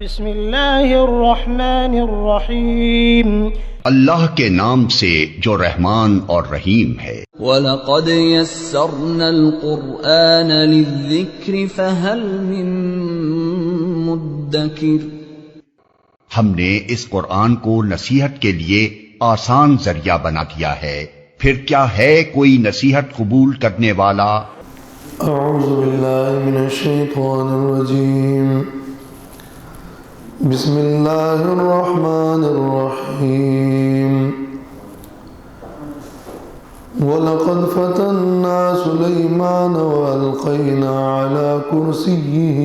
بسم اللہ الرحمن الرحیم، اللہ کے نام سے جو رحمان اور رحیم ہے۔ وَلَقَدْ يَسَّرْنَا الْقُرْآنَ لِلذِّكْرِ فَهَلْ مِن مُّدَّكِرٍ۔ ہم نے اس قرآن کو نصیحت کے لیے آسان ذریعہ بنا دیا ہے، پھر کیا ہے کوئی نصیحت قبول کرنے والا؟ اعوذ باللہ من الشیطان الرجیم، بسم اللہ الرحمن الرحیم۔ وَلَقَدْ فَتَنَّا سُلَيْمَانَ وَأَلْقَيْنَا عَلَى كُرْسِيِّهِ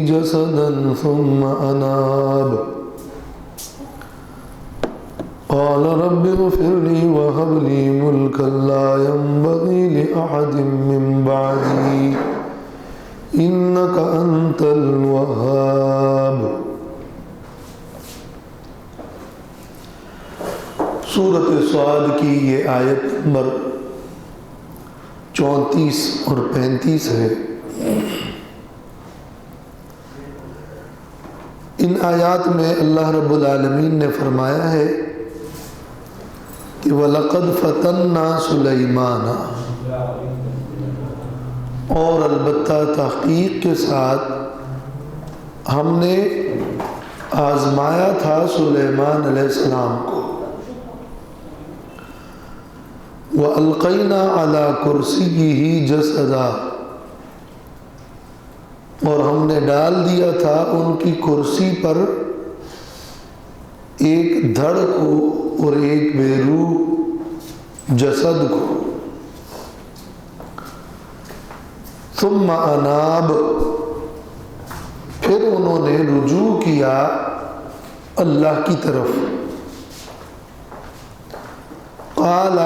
جَسَدًا ثُمَّ أَنَابَ قال رب اغفر لي وهب لي ملكا لا ينبغي لأحد من بعدي إنك أنت الوهاب۔ سورۃ صاد کی یہ آیت نمبر 34 اور 35 ہے۔ ان آیات میں اللہ رب العالمین نے فرمایا ہے کہ وَلَقَدْ فَتَنَّا سُلَيْمَانَ، اور البتہ تحقیق کے ساتھ ہم نے آزمایا تھا سلیمان علیہ السلام کو۔ وَأَلْقَيْنَا عَلَى كُرْسِيِّهِ جَسَدًا، اور ہم نے ڈال دیا تھا ان کی کرسی پر ایک دھڑ کو اور ایک بے روح جسد کو۔ ثم اناب، پھر انہوں نے رجوع کیا اللہ کی طرف۔ قال،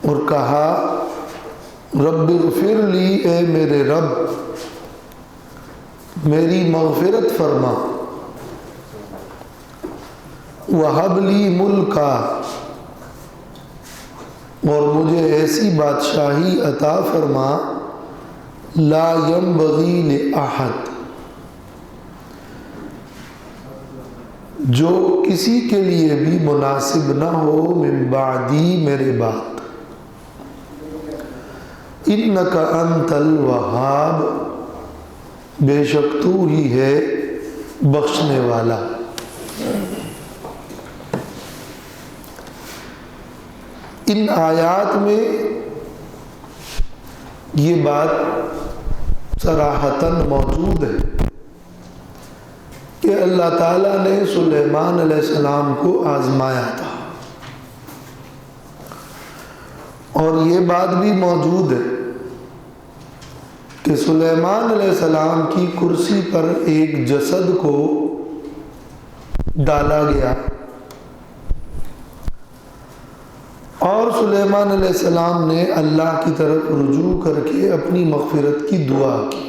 اور کہا رب اغفر لی، اے میرے رب میری مغفرت فرما۔ وَهَبْ لِي مُلْكًا، اور مجھے ایسی بادشاہی عطا فرما لا ينبغي لأحد، جو کسی کے لیے بھی مناسب نہ ہو من بعدی، میرے بعد۔ اِنَّكَ أَنْتَ الْوَهَّابُ، بے شک تو ہی ہے بخشنے والا۔ ان آیات میں یہ بات صراحتاً موجود ہے کہ اللہ تعالیٰ نے سلیمان علیہ السلام کو آزمایا تھا، اور یہ بات بھی موجود ہے کہ سلیمان علیہ السلام کی کرسی پر ایک جسد کو ڈالا گیا، اور سلیمان علیہ السلام نے اللہ کی طرف رجوع کر کے اپنی مغفرت کی دعا کی۔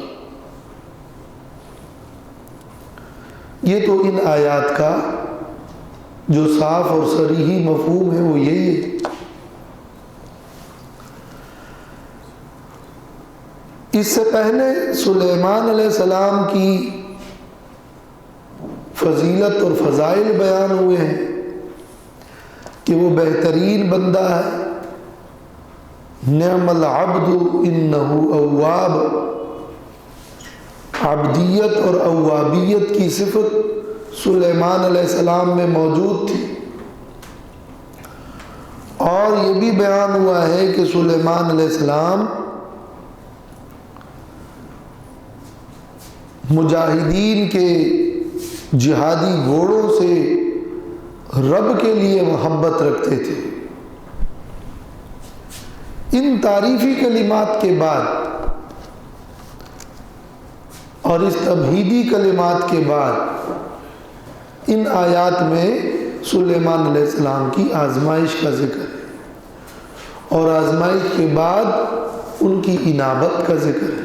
یہ تو ان آیات کا جو صاف اور صریحی مفہوم ہے وہ یہی ہے۔ اس سے پہلے سلیمان علیہ السلام کی فضیلت اور فضائل بیان ہوئے ہیں کہ وہ بہترین بندہ ہے، نعم العبد انہ اواب، عبدیت اور اوابیت کی صفت سلیمان علیہ السلام میں موجود تھی، اور یہ بھی بیان ہوا ہے کہ سلیمان علیہ السلام مجاہدین کے جہادی گھوڑوں سے رب کے لیے محبت رکھتے تھے۔ ان تعریفی کلمات کے بعد اور اس تمہیدی کلمات کے بعد ان آیات میں سلیمان علیہ السلام کی آزمائش کا ذکر ہے، اور آزمائش کے بعد ان کی انابت کا ذکر ہے۔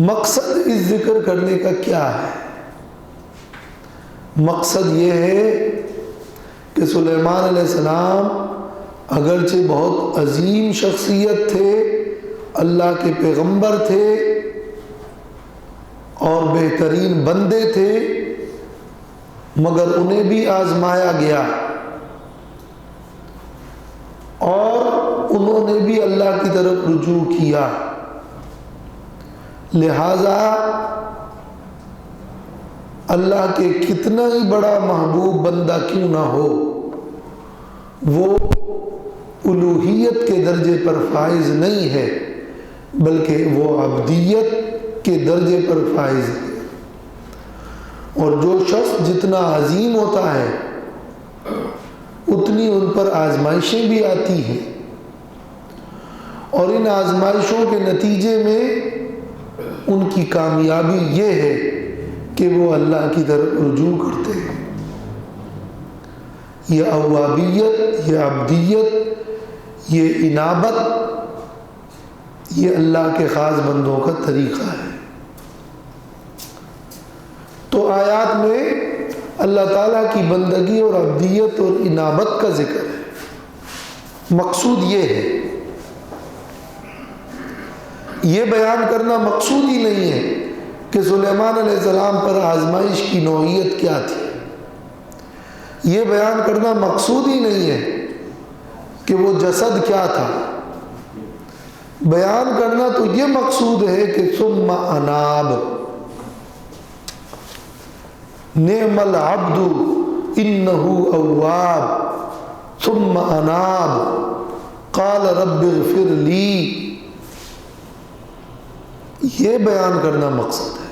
مقصد اس ذکر کرنے کا کیا ہے؟ مقصد یہ ہے کہ سلیمان علیہ السلام اگرچہ بہت عظیم شخصیت تھے، اللہ کے پیغمبر تھے اور بہترین بندے تھے، مگر انہیں بھی آزمایا گیا اور انہوں نے بھی اللہ کی طرف رجوع کیا۔ لہذا اللہ کے کتنا ہی بڑا محبوب بندہ کیوں نہ ہو، وہ الوہیت کے درجے پر فائز نہیں ہے، بلکہ وہ عبدیت کے درجے پر فائز ہے۔ اور جو شخص جتنا عظیم ہوتا ہے اتنی ان پر آزمائشیں بھی آتی ہیں، اور ان آزمائشوں کے نتیجے میں ان کی کامیابی یہ ہے کہ وہ اللہ کی طرف رجوع کرتے ہیں۔ یہ اوابیت، یہ عبدیت، یہ انابت، یہ اللہ کے خاص بندوں کا طریقہ ہے۔ تو آیات میں اللہ تعالیٰ کی بندگی اور عبدیت اور انابت کا ذکر ہے۔ مقصود یہ ہے، یہ بیان کرنا مقصود ہی نہیں ہے کہ سلیمان علیہ السلام پر آزمائش کی نوعیت کیا تھی، یہ بیان کرنا مقصود ہی نہیں ہے کہ وہ جسد کیا تھا۔ بیان کرنا تو یہ مقصود ہے کہ ثم اناب، نعم العبد انہ اواب ثم اناب قال رب اغفر لی، یہ بیان کرنا مقصد ہے۔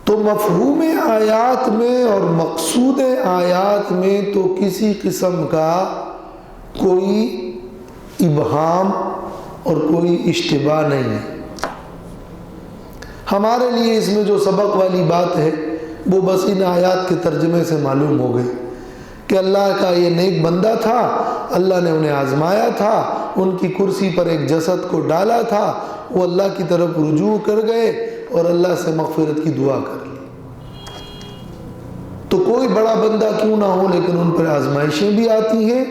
تو مفہوم آیات میں اور مقصود آیات میں تو کسی قسم کا کوئی ابہام اور کوئی اشتباہ نہیں ہے۔ ہمارے لیے اس میں جو سبق والی بات ہے وہ بس ان آیات کے ترجمے سے معلوم ہو گئی کہ اللہ کا یہ نیک بندہ تھا، اللہ نے انہیں آزمایا تھا، ان کی کرسی پر ایک جسد کو ڈالا تھا، وہ اللہ کی طرف رجوع کر گئے اور اللہ سے مغفرت کی دعا کر لی۔ تو کوئی بڑا بندہ کیوں نہ ہو لیکن ان پر آزمائشیں بھی آتی ہیں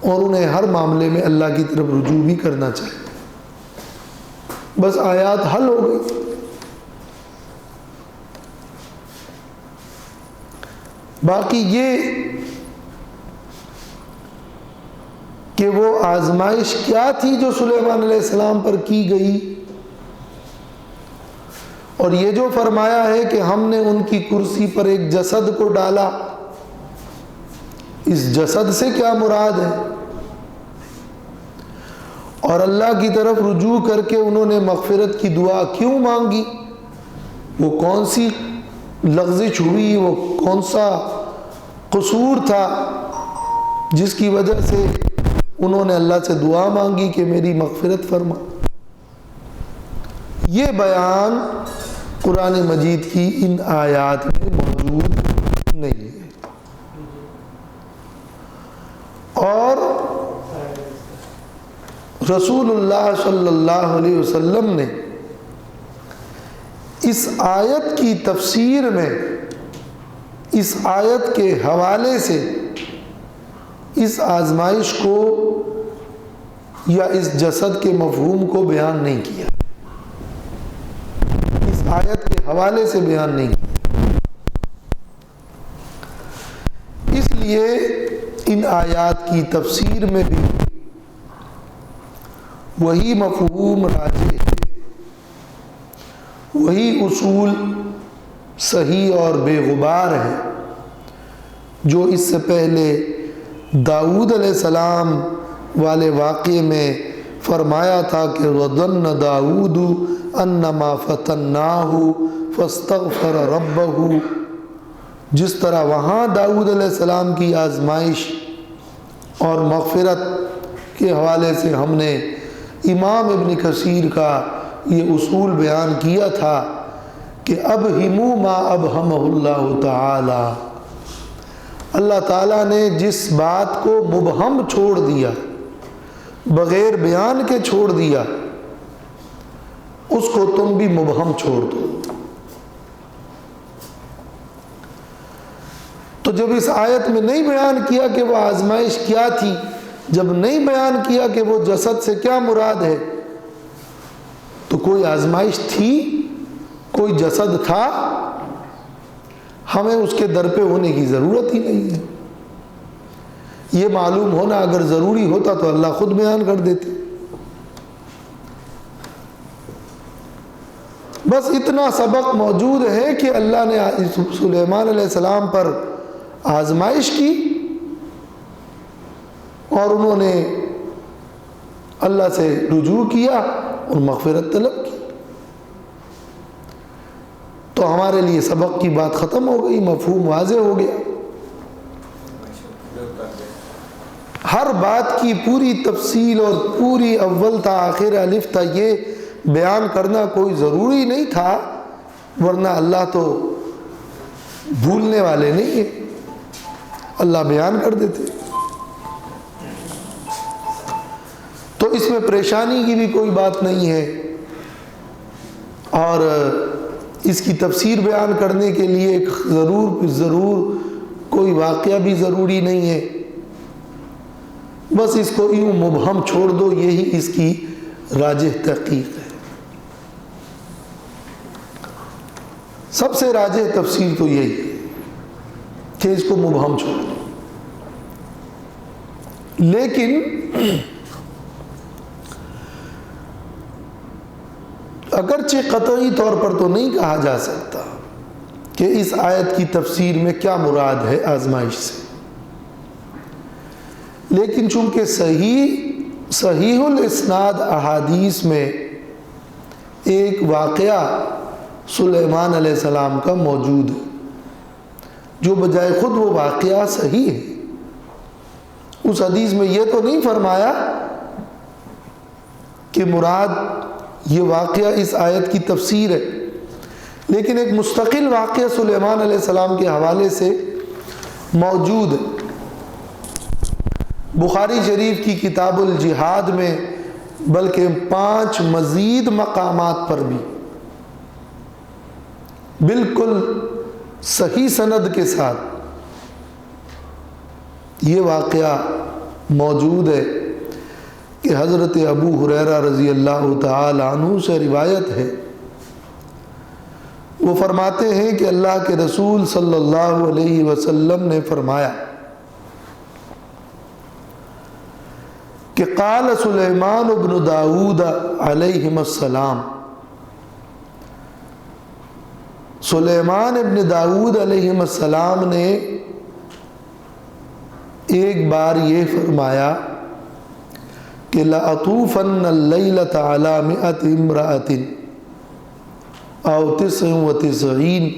اور انہیں ہر معاملے میں اللہ کی طرف رجوع بھی کرنا چاہیے۔ بس آیات حل ہو گئی۔ باقی یہ کہ وہ آزمائش کیا تھی جو سلیمان علیہ السلام پر کی گئی، اور یہ جو فرمایا ہے کہ ہم نے ان کی کرسی پر ایک جسد کو ڈالا، اس جسد سے کیا مراد ہے، اور اللہ کی طرف رجوع کر کے انہوں نے مغفرت کی دعا کیوں مانگی، وہ کون سی لغزش ہوئی، وہ کون سا قصور تھا جس کی وجہ سے انہوں نے اللہ سے دعا مانگی کہ میری مغفرت فرما۔ یہ بیان قرآن مجید کی ان آیات میں موجود نہیں ہے۔ اور رسول اللہ صلی اللہ علیہ وسلم نے اس آیت کی تفسیر میں اس آیت کے حوالے سے اس آزمائش کو یا اس جسد کے مفہوم کو بیان نہیں کیا، اس آیت کے حوالے سے بیان نہیں کیا۔ اس لیے ان آیات کی تفسیر میں بھی وہی مفہوم راجح ہے، وہی اصول صحیح اور بے غبار ہے جو اس سے پہلے داؤد علیہ السلام والے واقعے میں فرمایا تھا کہ وَظَنَّ داؤد أَنَّمَا فَتَنَّاهُ فَاسْتَغْفَرَ رَبَّهُ، جس طرح وہاں داؤد علیہ السلام کی آزمائش اور مغفرت کے حوالے سے ہم نے امام ابن کثیر کا یہ اصول بیان کیا تھا کہ ابہموا ما ابہمہ اللہ تعالی، اللہ تعالیٰ نے جس بات کو مبہم چھوڑ دیا، بغیر بیان کے چھوڑ دیا، اس کو تم بھی مبہم چھوڑ دو۔ تو جب اس آیت میں نہیں بیان کیا کہ وہ آزمائش کیا تھی، جب نہیں بیان کیا کہ وہ جسد سے کیا مراد ہے، تو کوئی آزمائش تھی، کوئی جسد تھا، ہمیں اس کے در پہ ہونے کی ضرورت ہی نہیں ہے۔ یہ معلوم ہونا اگر ضروری ہوتا تو اللہ خود بیان کر دیتے۔ بس اتنا سبق موجود ہے کہ اللہ نے سلیمان علیہ السلام پر آزمائش کی اور انہوں نے اللہ سے رجوع کیا اور مغفرت طلب کی، تو ہمارے لیے سبق کی بات ختم ہو گئی، مفہوم واضح ہو گیا۔ ہر بات کی پوری تفصیل اور پوری اول تا آخر الف تا یہ بیان کرنا کوئی ضروری نہیں تھا، ورنہ اللہ تو بھولنے والے نہیں ہیں، اللہ بیان کر دیتے۔ تو اس میں پریشانی کی بھی کوئی بات نہیں ہے، اور اس کی تفسیر بیان کرنے کے لیے ضرور کوئی واقعہ بھی ضروری نہیں ہے، بس اس کو یوں مبہم چھوڑ دو، یہی اس کی راجح تحقیق ہے۔ سب سے راجح تفسیر تو یہی ہے کہ اس کو مبہم چھوڑ دو، لیکن اگرچہ قطعی طور پر تو نہیں کہا جا سکتا کہ اس آیت کی تفسیر میں کیا مراد ہے آزمائش سے، لیکن چونکہ صحیح الاسناد احادیث میں ایک واقعہ سلیمان علیہ السلام کا موجود ہے، جو بجائے خود وہ واقعہ صحیح ہے، اس حدیث میں یہ تو نہیں فرمایا کہ مراد یہ واقعہ اس آیت کی تفسیر ہے، لیکن ایک مستقل واقعہ سلیمان علیہ السلام کے حوالے سے موجود ہے۔ بخاری شریف کی کتاب الجہاد میں بلکہ 5 مزید مقامات پر بھی بالکل صحیح سند کے ساتھ یہ واقعہ موجود ہے کہ حضرت ابو ہریرہ رضی اللہ تعالی عنہ سے روایت ہے، وہ فرماتے ہیں کہ اللہ کے رسول صلی اللہ علیہ وسلم نے فرمایا کہ قال سلیمان ابن داود علیہ السلام، سلیمان ابن داود علیہ السلام نے ایک بار یہ فرمایا کہ لَأَطُوفَنَّ اللَّيْلَةَ عَلَى 100 امْرَأَةٍ أَوْ 99،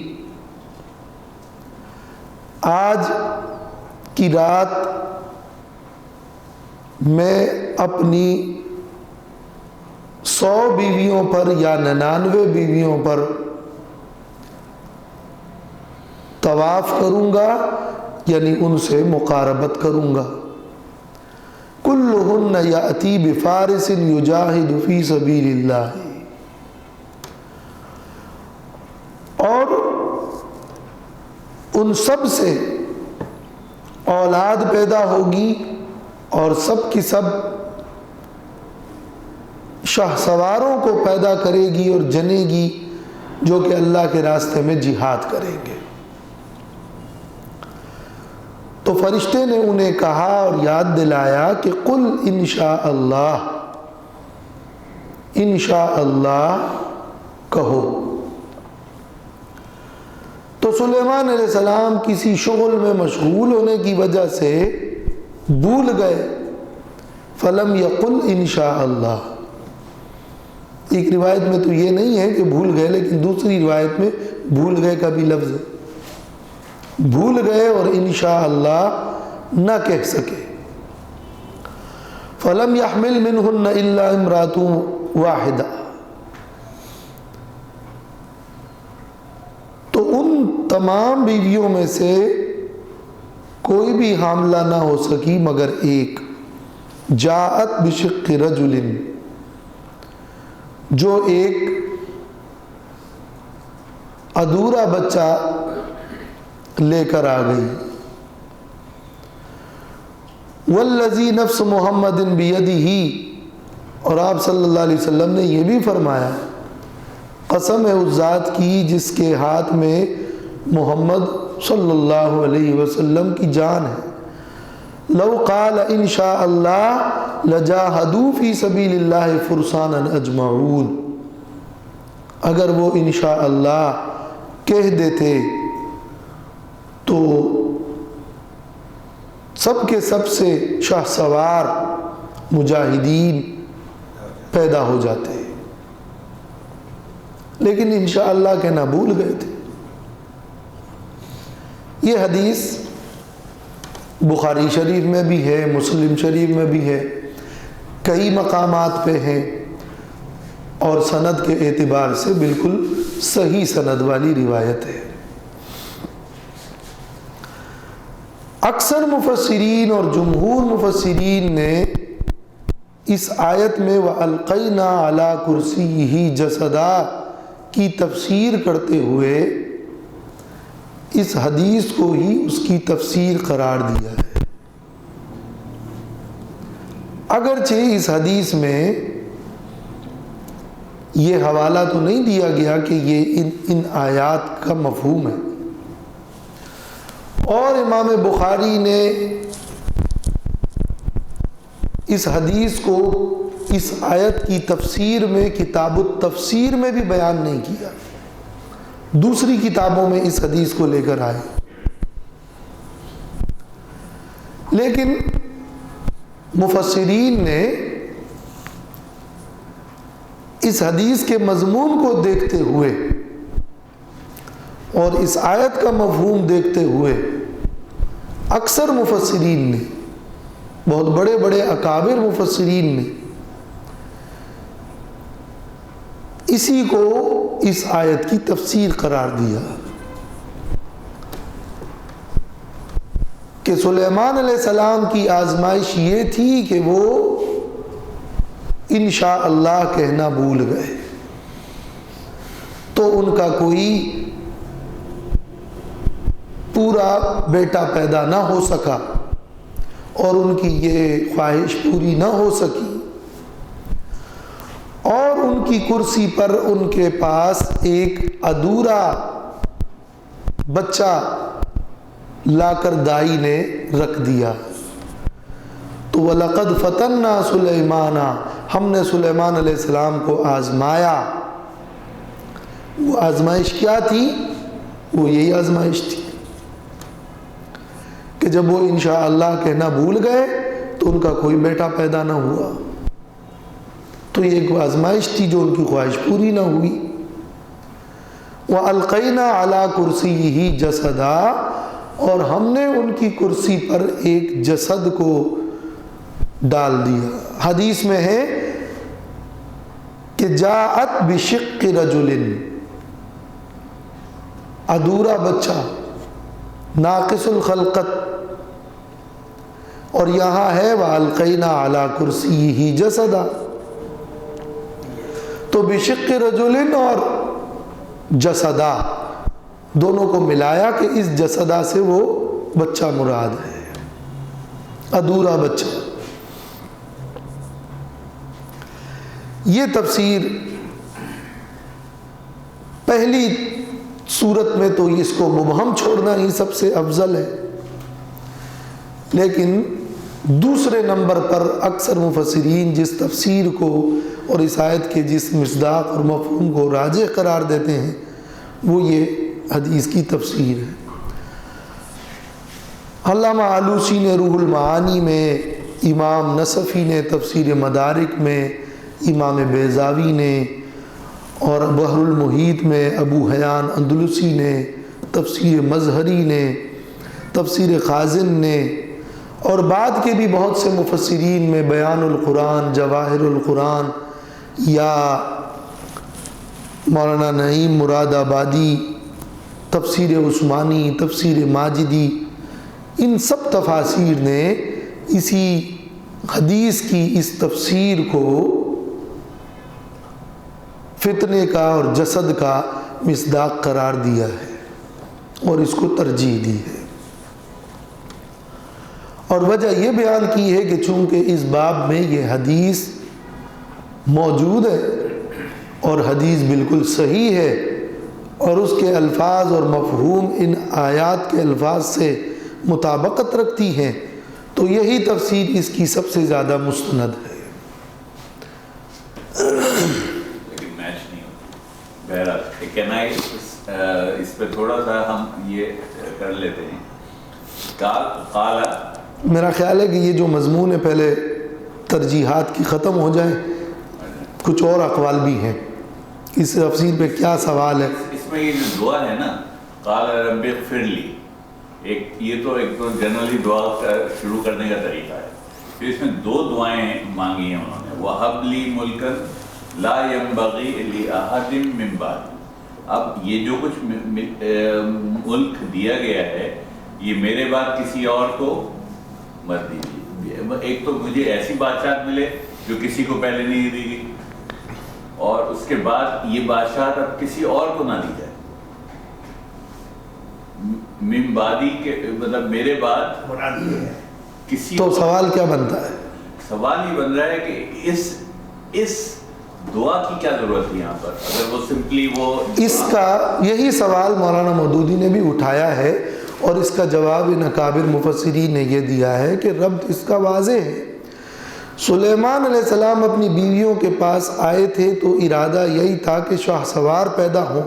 آج کی رات میں اپنی 100 بیویوں پر یا 99 بیویوں پر طواف کروں گا، یعنی ان سے مقاربت کروں گا۔ کلہن یأتی بفارس یجاہد فی سبیل اللہ، اور ان سب سے اولاد پیدا ہوگی اور سب کی سب شاہ سواروں کو پیدا کرے گی اور جنے گی جو کہ اللہ کے راستے میں جہاد کریں گے۔ تو فرشتے نے انہیں کہا اور یاد دلایا کہ قل انشاء اللہ، انشاء اللہ کہو۔ تو سلیمان علیہ السلام کسی شغل میں مشغول ہونے کی وجہ سے بھول گئے، فلم یقل انشاء اللہ۔ ایک روایت میں تو یہ نہیں ہے کہ بھول گئے، لیکن دوسری روایت میں بھول گئے کا بھی لفظ ہے، بھول گئے اور انشاءاللہ نہ کہہ سکے۔ فَلَمْ يَحْمِلْ مِنْهُنَّ إِلَّا امْرَأَةٌ وَاحِدَةٌ، تو ان تمام بیویوں میں سے کوئی بھی حاملہ نہ ہو سکی مگر ایک، جاءت بشق رجل، جو ایک ادھورا بچہ لے کر آ گئی۔ والذی نفس محمد بیدہ، اور آپ صلی اللہ علیہ وسلم نے یہ بھی فرمایا قسم ہے اس ذات کی جس کے ہاتھ میں محمد صلی اللہ علیہ وسلم کی جان ہے، لو قال ان شاء اللہ لجاہدوا فی سبیل اللہ فرسانا اجمعون، اگر وہ انشاء اللہ کہہ دیتے تو سب کے سب سے شاہ سوار مجاہدین پیدا ہو جاتے، لیکن انشاءاللہ کہنا بھول گئے تھے۔ یہ حدیث بخاری شریف میں بھی ہے، مسلم شریف میں بھی ہے، کئی مقامات پہ ہیں، اور سند کے اعتبار سے بالکل صحیح سند والی روایت ہے۔ اکثر مفسرین اور جمہور مفسرین نے اس آیت میں وَأَلْقَيْنَا عَلَى كُرْسِيِّهِ جَسَدًا کی تفسیر کرتے ہوئے اس حدیث کو ہی اس کی تفسیر قرار دیا ہے، اگرچہ اس حدیث میں یہ حوالہ تو نہیں دیا گیا کہ یہ ان آیات کا مفہوم ہے، اور امام بخاری نے اس حدیث کو اس آیت کی تفسیر میں کتاب التفسیر میں بھی بیان نہیں کیا، دوسری کتابوں میں اس حدیث کو لے کر آئے، لیکن مفسرین نے اس حدیث کے مضمون کو دیکھتے ہوئے اور اس آیت کا مفہوم دیکھتے ہوئے اکثر مفسرین نے، بہت بڑے بڑے اکابر مفسرین نے اسی کو اس آیت کی تفسیر قرار دیا کہ سلیمان علیہ السلام کی آزمائش یہ تھی کہ وہ انشاءاللہ کہنا بھول گئے، تو ان کا کوئی پورا بیٹا پیدا نہ ہو سکا اور ان کی یہ خواہش پوری نہ ہو سکی، اور ان کی کرسی پر ان کے پاس ایک ادھورا بچہ لا کر دائی نے رکھ دیا، تو وَلَقَدْ فَتَنَّا سُلَيْمَانَ، ہم نے سلیمان علیہ السلام کو آزمایا۔ وہ آزمائش کیا تھی؟ وہ یہی آزمائش تھی کہ جب وہ انشاءاللہ کہنا بھول گئے تو ان کا کوئی بیٹا پیدا نہ ہوا، تو یہ ایک آزمائش تھی جو ان کی خواہش پوری نہ ہوئی۔ وَأَلْقَيْنَا عَلَى كُرْسِيِّهِ جَسَدًا، اور ہم نے ان کی کرسی پر ایک جسد کو ڈال دیا۔ حدیث میں ہے کہ جاءت بشق رجل، ادھورا بچہ، ناقص الخلقت، اور یہاں ہے وَأَلْقَيْنَا عَلَى كُرْسِيِّهِ جَسَدًا، تو بشق رجل اور جسدا دونوں کو ملایا کہ اس جسدا سے وہ بچہ مراد ہے، ادھورا بچہ۔ یہ تفسیر پہلی صورت میں تو اس کو مبہم چھوڑنا ہی سب سے افضل ہے، لیکن دوسرے نمبر پر اکثر مفسرین جس تفسیر کو اور اس آیت کے جس مصداق اور مفہوم کو راجح قرار دیتے ہیں وہ یہ حدیث کی تفسیر ہے۔ علامہ آلوسی نے روح المعانی میں، امام نصفی نے تفسیر مدارک میں، امام بیضاوی نے، اور بحر المحیط میں ابو حیان اندلسی نے، تفسیر مظہری نے، تفسیر خازن نے، اور بعد کے بھی بہت سے مفسرین میں بیان القرآن، جواہر القرآن، یا مولانا نعیم مراد آبادی، تفسیر عثمانی، تفسیر ماجدی، ان سب تفاسیر نے اسی حدیث کی اس تفسیر کو فتنے کا اور جسد کا مصداق قرار دیا ہے اور اس کو ترجیح دی ہے۔ اور وجہ یہ بیان کی ہے کہ چونکہ اس باب میں یہ حدیث موجود ہے اور حدیث بالکل صحیح ہے اور اس کے الفاظ اور مفہوم ان آیات کے الفاظ سے مطابقت رکھتی ہیں، تو یہی تفسیر اس کی سب سے زیادہ مستند ہے۔ لیکن میچ نہیں ہوتا۔ بہرحال کہنا اس پہ تھوڑا سا ہم یہ کر لیتے ہیں۔ قال میرا خیال ہے کہ یہ جو مضمون ہے پہلے ترجیحات کی ختم ہو جائیں، کچھ اور اقوال بھی ہیں اس تفسیر پہ کیا سوال ہے۔ اس میں یہ جو دعا ہے نا، قال رب اغفر لی، یہ تو ایک تو جنرلی دعا شروع کرنے کا طریقہ ہے۔ پھر اس میں دو دعائیں مانگی ہیں انہوں نے، وَهَبْ لِي مُلْكًا لَا يَنبَغِي لِأَحَدٍ مِّن بَعْدِي۔ اب یہ جو کچھ ملک دیا گیا ہے یہ میرے بعد کسی اور کو مت دیجیے۔ ایک تو مجھے ایسی بادشاہت ملے جو کسی کو پہلے نہیں دی گئی، اور اس کے بعد یہ بادشاہت اب کسی اور کو نہ دی جائے۔ من بعدی کے مطلب میرے بعد کسی، تو سوال کیا بنتا ہے؟ سوال یہ بن رہا ہے کہ اس دعا کی کیا ضرورت ہے یہاں پر؟ اگر وہ سمپلی وہ اس کا یہی سوال مولانا مودودی نے بھی اٹھایا ہے، اور اس کا جواب ان اکابر مفسرین نے یہ دیا ہے کہ ربط اس کا واضح ہے۔ سلیمان علیہ السلام اپنی بیویوں کے پاس آئے تھے تو ارادہ یہی تھا کہ شاہ سوار پیدا ہوں۔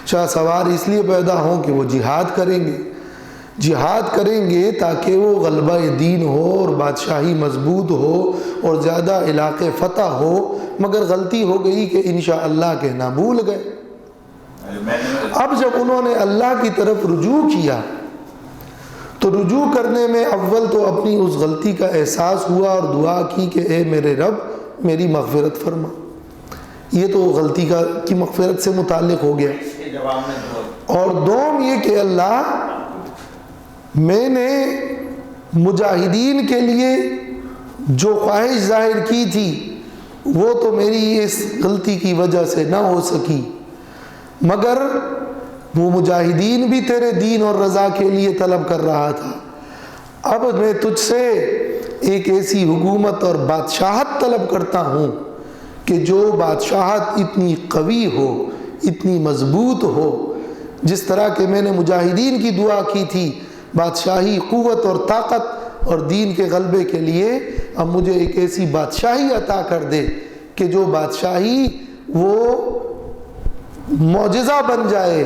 شاہ سوار اس لیے پیدا ہوں کہ وہ جہاد کریں گے تاکہ وہ غلبہ دین ہو اور بادشاہی مضبوط ہو اور زیادہ علاقے فتح ہو، مگر غلطی ہو گئی کہ انشاءاللہ کہنا بھول گئے۔ اب جب انہوں نے اللہ کی طرف رجوع کیا تو رجوع کرنے میں اول تو اپنی اس غلطی کا احساس ہوا اور دعا کی کہ اے میرے رب میری مغفرت فرما۔ یہ تو غلطی کی مغفرت سے متعلق ہو گیا۔ اور دوم یہ کہ اللہ میں نے مجاہدین کے لیے جو خواہش ظاہر کی تھی وہ تو میری اس غلطی کی وجہ سے نہ ہو سکی، مگر وہ مجاہدین بھی تیرے دین اور رضا کے لیے طلب کر رہا تھا۔ اب میں تجھ سے ایک ایسی حکومت اور بادشاہت طلب کرتا ہوں کہ جو بادشاہت اتنی قوی ہو، اتنی مضبوط ہو، جس طرح کہ میں نے مجاہدین کی دعا کی تھی بادشاہی قوت اور طاقت اور دین کے غلبے کے لیے، اب مجھے ایک ایسی بادشاہی عطا کر دے کہ جو بادشاہی وہ معجزہ بن جائے،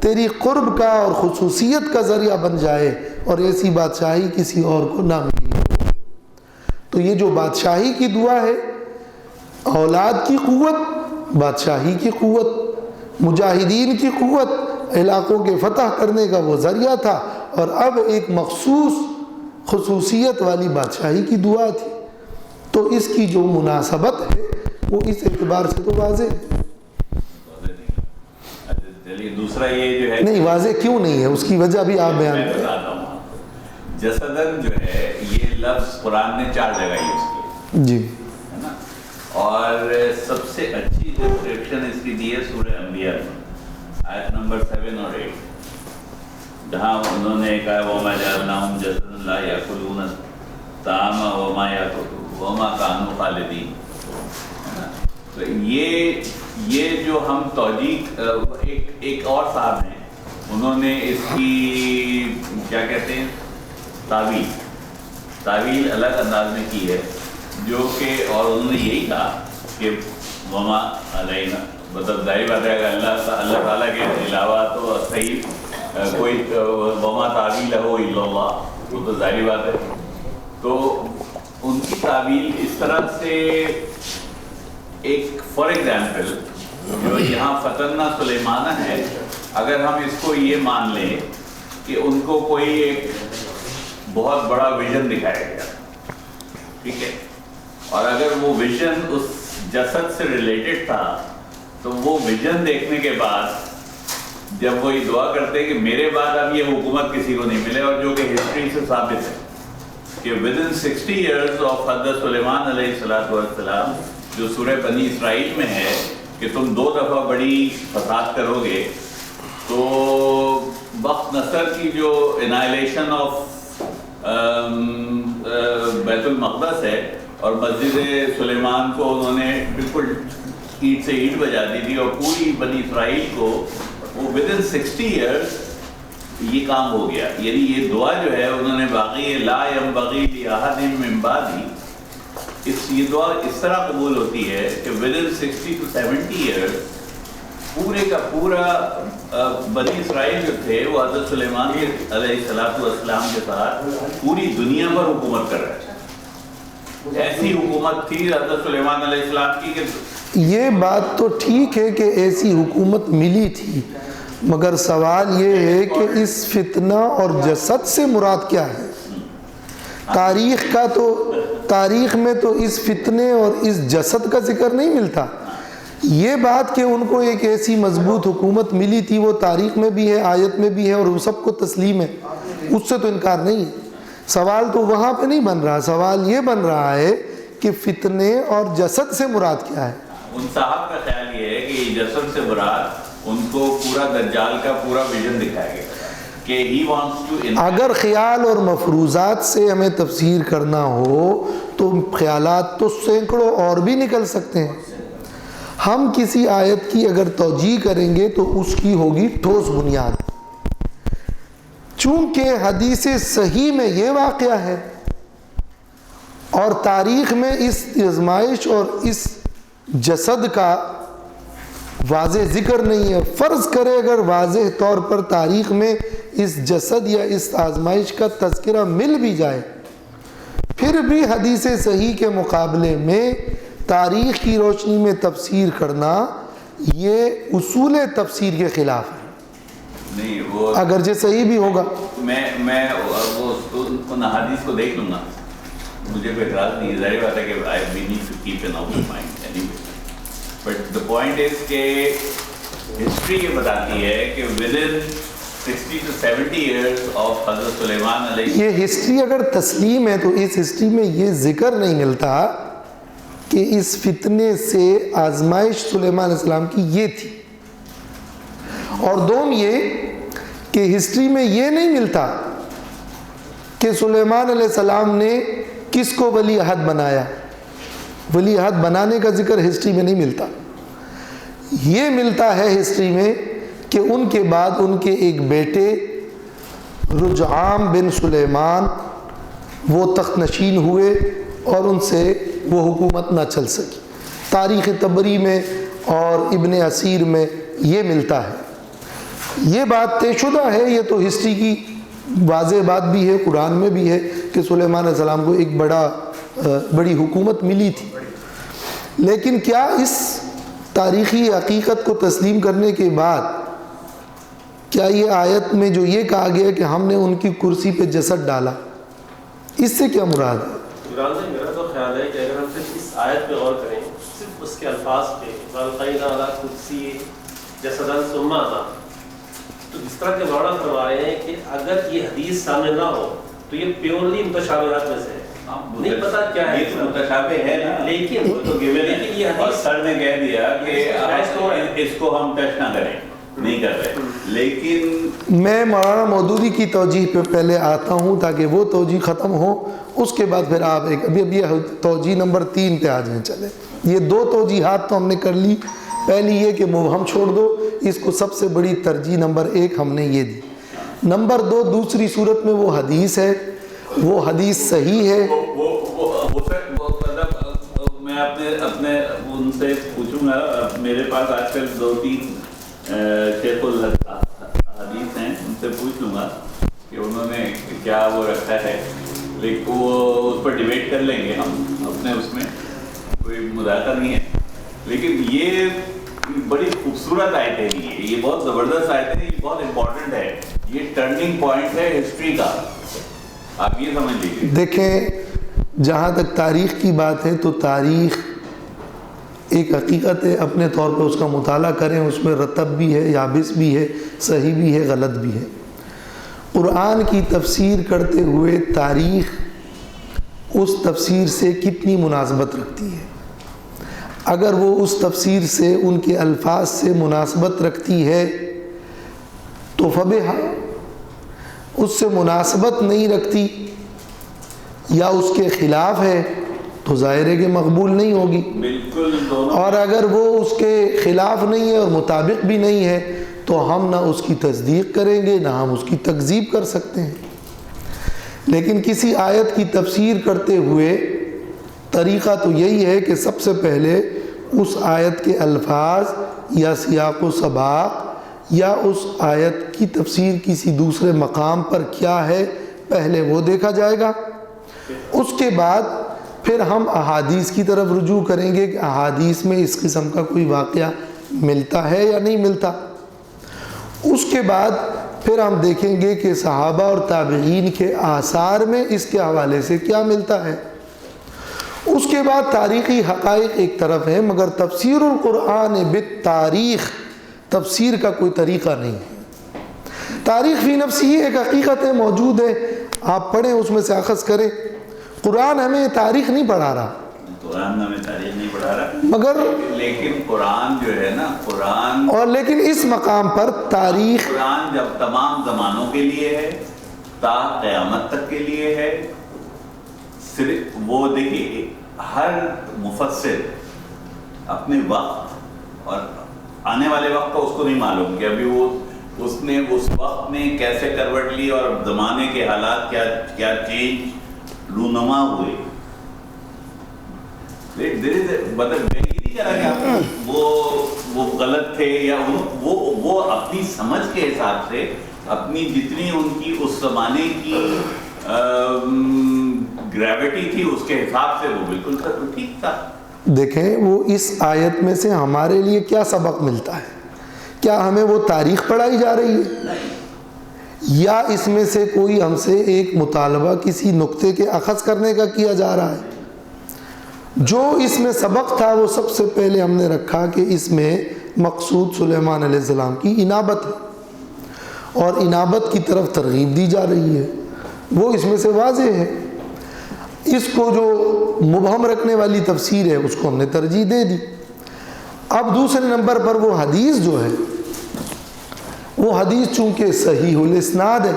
تیری قرب کا اور خصوصیت کا ذریعہ بن جائے، اور ایسی بادشاہی کسی اور کو نہ ملی۔ تو یہ جو بادشاہی کی دعا ہے، اولاد کی قوت، بادشاہی کی قوت، مجاہدین کی قوت، علاقوں کے فتح کرنے کا وہ ذریعہ تھا، اور اب ایک مخصوص خصوصیت والی بادشاہی کی دعا تھی۔ تو اس کی جو مناسبت ہے وہ اس اعتبار سے تو واضح ہے۔ دوسرا یہ جو ہے نہیں، واضح کیوں نہیں ہے اس کی وجہ بھی آپ بیان کریں۔ بتاتا ہوں آپ کو۔ جسدن جو ہے یہ لفظ قرآن نے 4 جگہ یوز کیا جی، ہے نا، اور سب سے اچھی ڈسکرپشن اس کی دی ہے سورہ انبیاء میں آیت نمبر 7 اور 8، جہاں انہوں نے کہا وَمَا جَعَلْنَاهُمْ جَسَدًا لَا يَأْكُلُونَ الطَّعَامَ وَمَا كَانُوا خَالِدِينَ۔ تو یہ جو ہم توجیہ، ایک اور صاحب ہیں انہوں نے اس کی کیا کہتے ہیں تعویل الگ انداز میں کی ہے، جو کہ اور انہوں نے یہی کہا کہ وما علینا، مطلب ظاہر بات ہے کہ اللہ تعالیٰ کے علاوہ تو صحیح کوئی وما تعویل ہو الا اللہ، وہ تو ظاہری بات ہے۔ تو ان کی تعویل اس طرح سے، ایک فار ایگزامپل جو یہاں فتنہ سلیمانہ ہے، اگر ہم اس کو یہ مان لیں کہ ان کو کوئی ایک بہت بڑا ویژن دکھایا گیا، ٹھیک ہے، اور اگر وہ ویژن اس جسد سے ریلیٹڈ تھا تو وہ ویژن دیکھنے کے بعد جب وہ یہ دعا کرتے کہ میرے بعد اب یہ حکومت کسی کو نہیں ملے، اور جو کہ ہسٹری سے ثابت ہے کہ ودن 60 ایئرز آف حضرت سلیمان علیہ السلام، جو سورہ بنی اسرائیل میں ہے کہ تم 2 دفعہ بڑی فساد کرو گے، تو وقت نصر کی جو انائلیشن آف بیت المقدس ہے اور مسجد سلیمان کو انہوں نے بالکل اینٹ سے اینٹ بجا دی تھی، اور پوری بنی اسرائیل کو وہ ودن 60 ایئرس یہ کام ہو گیا. یعنی یہ دعا جو ہے انہوں نے باقی لا ينبغي لأحد من بعدی، یہ دعا اس طرح قبول ہوتی ہے کہ ودن 60 to 70 ایئرس پورے کا پورا بنی اسرائیل جو تھے وہ حضرت سلیمان علیہ السلام کے ساتھ پوری دنیا پر حکومت کر رہے تھے. ایسی حکومت تھی حضرت سلیمان علیہ السلام کی کہ یہ بات تو ٹھیک ہے کہ ایسی حکومت ملی تھی، مگر سوال یہ ہے کہ اس فتنہ اور جسد سے مراد کیا ہے؟ تاریخ میں تو اس فتنے اور اس جسد کا ذکر نہیں ملتا. یہ بات کہ ان کو ایک ایسی مضبوط حکومت ملی تھی وہ تاریخ میں بھی ہے، آیت میں بھی ہے، اور وہ سب کو تسلیم ہے، اس سے تو انکار نہیں ہے. سوال تو وہاں پہ نہیں بن رہا، سوال یہ بن رہا ہے کہ فتنے اور جسد سے مراد کیا ہے. ان صاحب کا خیال یہ ہے کہ یہ جسد سے مراد ان کو پورا دجال کا پورا ویژن دکھایا گیا کہ he wants to. اگر خیال اور مفروضات سے ہمیں تفسیر کرنا ہو تو خیالات تو سینکڑوں اور بھی نکل سکتے ہیں. ہم کسی آیت کی اگر توجیہ کریں گے تو اس کی ہوگی ٹھوس بنیاد. چونکہ حدیث صحیح میں یہ واقعہ ہے اور تاریخ میں اس آزمائش اور اس جسد کا واضح ذکر نہیں ہے. فرض کرے اگر واضح طور پر تاریخ میں اس جسد یا اس آزمائش کا تذکرہ مل بھی جائے، پھر بھی حدیث صحیح کے مقابلے میں تاریخ کی روشنی میں تفسیر کرنا یہ اصول تفسیر کے خلاف ہے. نہیں وہ اگرچہ صحیح بھی ہوگا. میں ان حدیث کو دیکھ لوں گا، مجھے کوئی اعتراض نہیں ہے. ظاہر بات ہے کہ we need to keep an open mind anyway. But the point is کہ ہسٹری یہ بتاتی ہے کہ within 60 to 70 years of حضرت سلیمان علیہ. یہ ہسٹری اگر تسلیم ہے تو اس ہسٹری میں یہ ذکر نہیں ملتا کہ اس فتنے سے آزمائش سلیمان علیہ السلام کی یہ تھی. اور دوم یہ کہ ہسٹری میں یہ نہیں ملتا کہ سلیمان علیہ السلام نے کس کو ولی عہد بنایا. ولی عہد بنانے کا ذکر ہسٹری میں نہیں ملتا. یہ ملتا ہے ہسٹری میں کہ ان کے بعد ان کے ایک بیٹے رجعام بن سلیمان وہ تخت نشین ہوئے اور ان سے وہ حکومت نہ چل سکی. تاریخ طبری میں اور ابن اسیر میں یہ ملتا ہے. یہ بات طے شدہ ہے، یہ تو ہسٹری کی واضح بات بھی ہے، قرآن میں بھی ہے کہ سلیمان علیہ السلام کو ایک بڑی حکومت ملی تھی. لیکن کیا اس تاریخی حقیقت کو تسلیم کرنے کے بعد کیا یہ آیت میں جو یہ کہا گیا کہ ہم نے ان کی کرسی پہ جسد ڈالا، اس سے کیا مراد ہے؟ میرا تو خیال ہے کہ اگر ہم صرف اس آیت پہ غور کریں، صرف اس کے الفاظ پہ وَالْقَيْنَا عَلَىٰ كُرْسِيِّ جَسَدًا ثُمَّ أَتَىٰ، تو اس طرح کے معنی فرما رہے ہیں کہ اگر یہ حدیث سامنے نہ ہو تو یہ پیورلی متشابہات میں سے ہے. نہیں پتا کیا ہے، یہ متشابہ ہے نا، لیکن وہ تو given ہے. یہ اور حدیث سر نے کہہ دیا کہ اس کو ہم ٹچ نہ کریں، نہیں کر رہے. لیکن میں مولانا مودودی کی توجیہ پہ پہلے آتا ہوں تاکہ وہ توجیہ ختم ہو، اس کے بعد پھر آپ ابھی توجیہ نمبر 3 پہ آ جائیں. چلیں، یہ 2 توجیحات تو ہم نے کر لی. پہلی یہ کہ مبہم چھوڑ دو، اس کو سب سے بڑی ترجیح نمبر 1 ہم نے یہ دی. نمبر 2 دوسری صورت میں وہ حدیث ہے، وہ حدیث صحیح ہے. میں اپنے ان سے پوچھوں گا. میرے پاس آج کل 2-3 شیخ الحدیث ہیں، ان سے پوچھ لوں گا کہ انہوں نے کیا وہ رکھا ہے. لیکن وہ اس پر ڈیبیٹ کر لیں گے ہم اپنے، اس میں کوئی مذاکرہ نہیں ہے. لیکن یہ بڑی خوبصورت آیت ہے، یہ بہت زبردست آیت ہے، یہ بہت امپورٹنٹ ہے، یہ ٹرننگ پوائنٹ ہے ہسٹری کا. آپ یہ سمجھ لیجیے. دیکھیں، جہاں تک تاریخ کی بات ہے تو تاریخ ایک حقیقت ہے، اپنے طور پر اس کا مطالعہ کریں، اس میں رتب بھی ہے، یابس بھی ہے، صحیح بھی ہے، غلط بھی ہے. قرآن کی تفسیر کرتے ہوئے تاریخ اس تفسیر سے کتنی مناسبت رکھتی ہے. اگر وہ اس تفسیر سے، ان کے الفاظ سے مناسبت رکھتی ہے تو فبہا. اس سے مناسبت نہیں رکھتی یا اس کے خلاف ہے تو ظاہر ہے کہ مقبول نہیں ہوگی، بالکل دونوں. اور اگر وہ اس کے خلاف نہیں ہے اور مطابق بھی نہیں ہے تو ہم نہ اس کی تصدیق کریں گے نہ ہم اس کی تکذیب کر سکتے ہیں. لیکن کسی آیت کی تفسیر کرتے ہوئے طریقہ تو یہی ہے کہ سب سے پہلے اس آیت کے الفاظ یا سیاق و سباق یا اس آیت کی تفسیر کسی دوسرے مقام پر کیا ہے پہلے وہ دیکھا جائے گا. اس کے بعد پھر ہم احادیث کی طرف رجوع کریں گے کہ احادیث میں اس قسم کا کوئی واقعہ ملتا ہے یا نہیں ملتا. اس کے بعد پھر ہم دیکھیں گے کہ صحابہ اور تابعین کے آثار میں اس کے حوالے سے کیا ملتا ہے. اس کے بعد تاریخی حقائق ایک طرف ہے، مگر تفسیر القرآن بالتاریخ تفسیر کا کوئی طریقہ نہیں ہے. تاریخ فی نفسی ایک حقیقت ہے، موجود ہے، آپ پڑھیں اس میں سے اخذ کریں. قرآن ہمیں تاریخ نہیں پڑھا رہا، قرآن ہمیں تاریخ نہیں پڑھا رہا، مگر لیکن قرآن جو ہے نا، قرآن اور لیکن اس مقام پر تاریخ قرآن جب تمام زمانوں کے لیے ہے، تا قیامت تک کے لیے ہے. صرف وہ دیکھیے ہر مفسر اپنے وقت اور آنے والے وقت کا اس کو نہیں معلوم کہ ابھی وہ اس نے اس وقت میں کیسے کروٹ لی اور زمانے کے حالات کیا چینج رونما ہوئے. مطلب میں یہ نہیں کہہ رہا کہ وہ غلط تھے یا وہ اپنی سمجھ کے حساب سے اپنی جتنی ان کی اس زمانے کی گریوٹی تھی اس کے حساب سے وہ بالکل ٹھیک تھا. دیکھیں وہ اس آیت میں سے ہمارے لیے کیا سبق ملتا ہے؟ کیا ہمیں وہ تاریخ پڑھائی جا رہی ہے یا اس میں سے کوئی ہم سے ایک مطالبہ کسی نقطے کے اخذ کرنے کا کیا جا رہا ہے؟ جو اس میں سبق تھا وہ سب سے پہلے ہم نے رکھا کہ اس میں مقصود سلیمان علیہ السلام کی انابت ہے اور انابت کی طرف ترغیب دی جا رہی ہے، وہ اس میں سے واضح ہے. اس کو جو مبہم رکھنے والی تفسیر ہے اس کو ہم نے ترجیح دے دی. اب دوسرے نمبر پر وہ حدیث جو ہے، وہ حدیث چونکہ صحیح الاسناد ہے،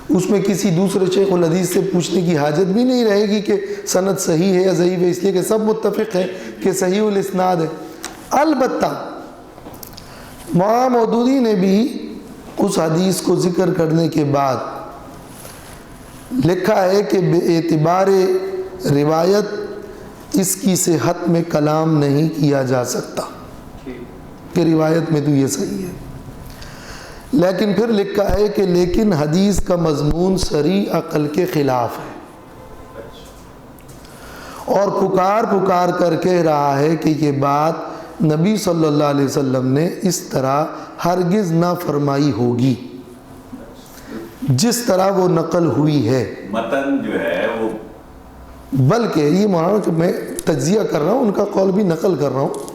اس میں کسی دوسرے شیخ الحدیث سے پوچھنے کی حاجت بھی نہیں رہے گی کہ سند صحیح ہے یا ضعیف ہے، اس لیے کہ سب متفق ہے کہ صحیح الاسناد ہے. البتہ مولانا مودودی نے بھی اس حدیث کو ذکر کرنے کے بعد لکھا ہے کہ بے اعتبار روایت اس کی صحت میں کلام نہیں کیا جا سکتا کہ روایت میں تو یہ صحیح ہے. لیکن پھر لکھا ہے کہ لیکن حدیث کا مضمون صریح عقل کے خلاف ہے اور پکار کر کہہ رہا ہے کہ یہ بات نبی صلی اللہ علیہ وسلم نے اس طرح ہرگز نہ فرمائی ہوگی جس طرح وہ نقل ہوئی ہے. متن جو ہے وہ بلکہ یہ مولانا میں تجزیہ کر رہا ہوں، ان کا قول بھی نقل کر رہا ہوں،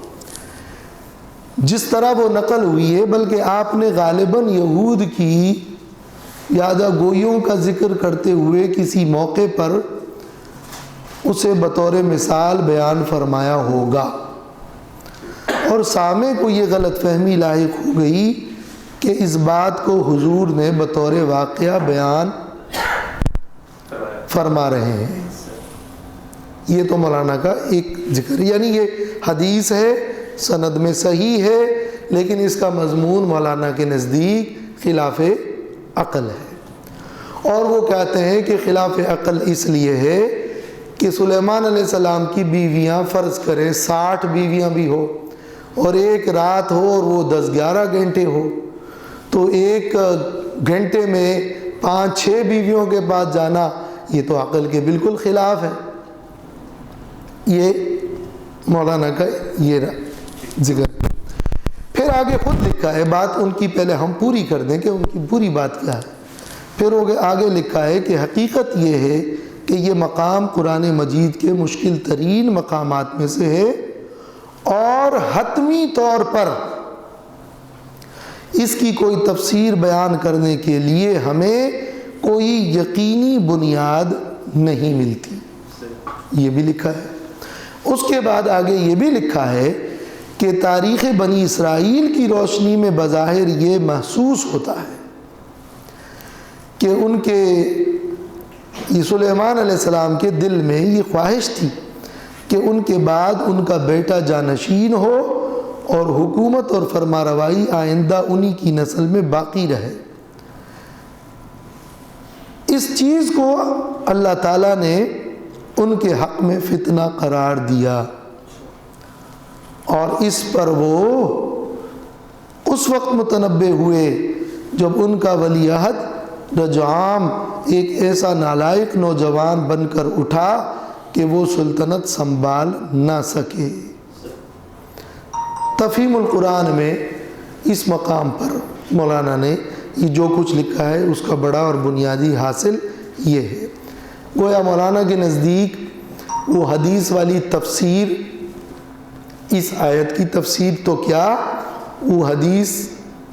جس طرح وہ نقل ہوئی ہے بلکہ آپ نے غالباً یہود کی یادہ گوئیوں کا ذکر کرتے ہوئے کسی موقع پر اسے بطور مثال بیان فرمایا ہوگا اور سامع کو یہ غلط فہمی لاحق ہو گئی کہ اس بات کو حضور نے بطور واقعہ بیان فرما رہے ہیں. یہ تو مولانا کا ایک ذکر، یعنی یہ حدیث ہے، سند میں صحیح ہے، لیکن اس کا مضمون مولانا کے نزدیک خلاف عقل ہے. اور وہ کہتے ہیں کہ خلاف عقل اس لیے ہے کہ سلیمان علیہ السلام کی بیویاں فرض کریں 60 بیویاں بھی ہو اور ایک رات ہو اور وہ 10-11 گھنٹے ہو، تو ایک گھنٹے میں 5-6 بیویوں کے پاس جانا یہ تو عقل کے بالکل خلاف ہے. یہ مولانا کا یہ ذکر. پھر آگے خود لکھا ہے، بات ان کی پہلے ہم پوری کر دیں کہ ان کی پوری بات کیا ہے. پھر آگے لکھا ہے کہ حقیقت یہ ہے کہ یہ مقام قرآن مجید کے مشکل ترین مقامات میں سے ہے اور حتمی طور پر اس کی کوئی تفسیر بیان کرنے کے لیے ہمیں کوئی یقینی بنیاد نہیں ملتی. یہ بھی لکھا ہے. اس کے بعد آگے یہ بھی لکھا ہے کہ تاریخ بنی اسرائیل کی روشنی میں بظاہر یہ محسوس ہوتا ہے کہ ان کے یہ سلیمان علیہ السلام کے دل میں یہ خواہش تھی کہ ان کے بعد ان کا بیٹا جانشین ہو اور حکومت اور فرما روائی آئندہ انہی کی نسل میں باقی رہے۔ اس چیز کو اللہ تعالیٰ نے ان کے حق میں فتنہ قرار دیا، اور اس پر وہ اس وقت متنبہ ہوئے جب ان کا ولی عہد رجعام ایک ایسا نالائق نوجوان بن کر اٹھا کہ وہ سلطنت سنبھال نہ سکے۔ تفہیم القرآن میں اس مقام پر مولانا نے یہ جو کچھ لکھا ہے اس کا بڑا اور بنیادی حاصل یہ ہے، گویا مولانا کے نزدیک وہ حدیث والی تفسیر، اس آیت کی تفسیر تو کیا، وہ حدیث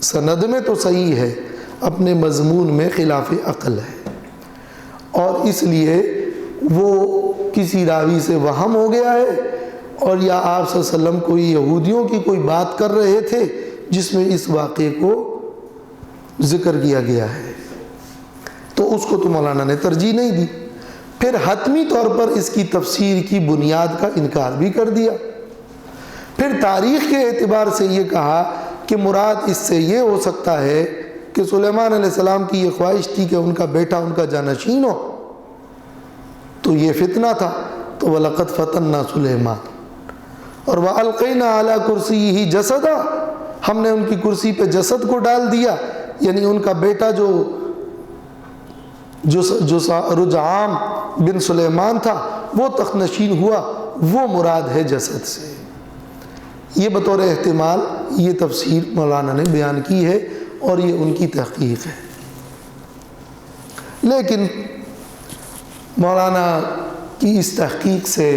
سند میں تو صحیح ہے، اپنے مضمون میں خلاف عقل ہے، اور اس لیے وہ کسی راوی سے وہم ہو گیا ہے، اور یا آپ صلی اللہ علیہ وسلم کوئی یہودیوں کی کوئی بات کر رہے تھے جس میں اس واقعے کو ذکر کیا گیا ہے، تو اس کو تو مولانا نے ترجیح نہیں دی۔ پھر حتمی طور پر اس کی تفسیر کی بنیاد کا انکار بھی کر دیا۔ پھر تاریخ کے اعتبار سے یہ کہا کہ مراد اس سے یہ ہو سکتا ہے کہ سلیمان علیہ السلام کی یہ خواہش تھی کہ ان کا بیٹا ان کا جانشین ہو، تو یہ فتنہ تھا، تو وَلَقَدْ فَتَنَّا سُلَيْمَانَ، اور وَأَلْقَيْنَا عَلَى كُرْسِيِّهِ جَسَدًا، ہم نے ان کی کرسی پہ جسد کو ڈال دیا، یعنی ان کا بیٹا جو رجعام بن سلیمان تھا وہ تخت نشین ہوا، وہ مراد ہے جسد سے۔ یہ بطور احتمال یہ تفسیر مولانا نے بیان کی ہے، اور یہ ان کی تحقیق ہے۔ لیکن مولانا کی اس تحقیق سے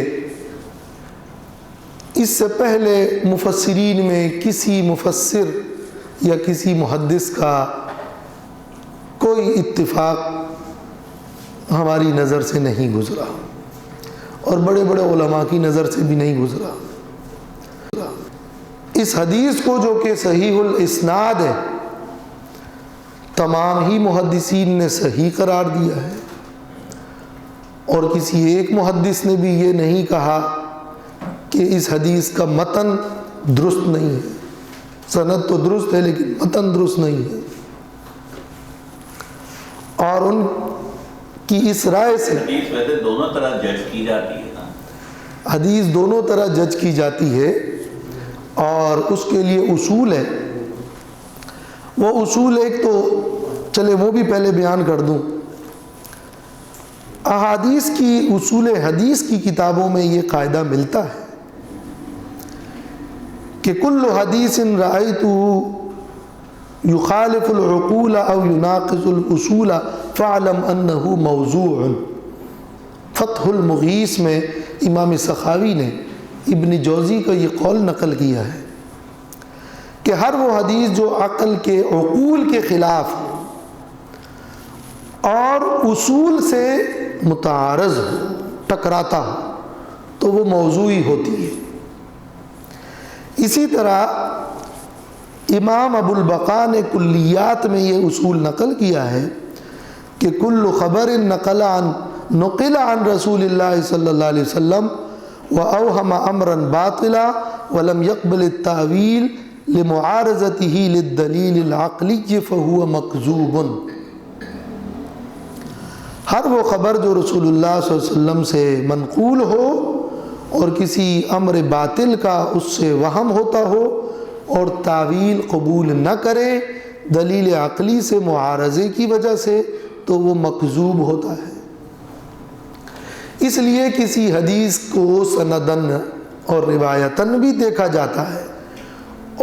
اس سے پہلے مفسرین میں کسی مفسر یا کسی محدث کا کوئی اتفاق ہماری نظر سے نہیں گزرا، اور بڑے بڑے علماء کی نظر سے بھی نہیں گزرا۔ اس حدیث کو جو کہ صحیح الاسناد ہے، تمام ہی محدثین نے صحیح قرار دیا ہے، اور کسی ایک محدث نے بھی یہ نہیں کہا کہ اس حدیث کا متن درست نہیں ہے، سند تو درست ہے لیکن متن درست نہیں ہے۔ اور ان کی اس رائے سے حدیث ویسے دونوں طرح جج کی جاتی ہے نا، حدیث دونوں طرح جج کی جاتی ہے، اور اس کے لیے اصول ہے۔ وہ اصول ایک تو چلے وہ بھی پہلے بیان کر دوں۔ احادیث کی اصول حدیث کی کتابوں میں یہ قاعدہ ملتا ہے کہ کل حدیث رأیتہ یخالف العقول او یناقض الاصول فاعلم انہ موضوع۔ فتح المغیث میں امام سخاوی نے ابن جوزی کا یہ قول نقل کیا ہے کہ ہر وہ حدیث جو عقل کے عقول کے خلاف ہو اور اصول سے متعارض ہو، ٹکراتا ہو، تو وہ موضوعی ہوتی ہے۔ اسی طرح امام ابو البقاء نے کلیات میں یہ اصول نقل کیا ہے کہ کل خبر نقل عن رسول اللہ صلی اللہ علیہ وسلم وأوهم امرا باطلا ولم يقبل التاويل لمعارضته للدلیل العقلی فهو مکذوب۔ ہر وہ خبر جو رسول اللہ صلی اللہ علیہ وسلم سے منقول ہو اور کسی امر باطل کا اس سے وہم ہوتا ہو اور تعویل قبول نہ کرے دلیل عقلی سے معارضے کی وجہ سے، تو وہ مکذوب ہوتا ہے۔ اس لیے کسی حدیث کو سندن اور روایتاً بھی دیکھا جاتا ہے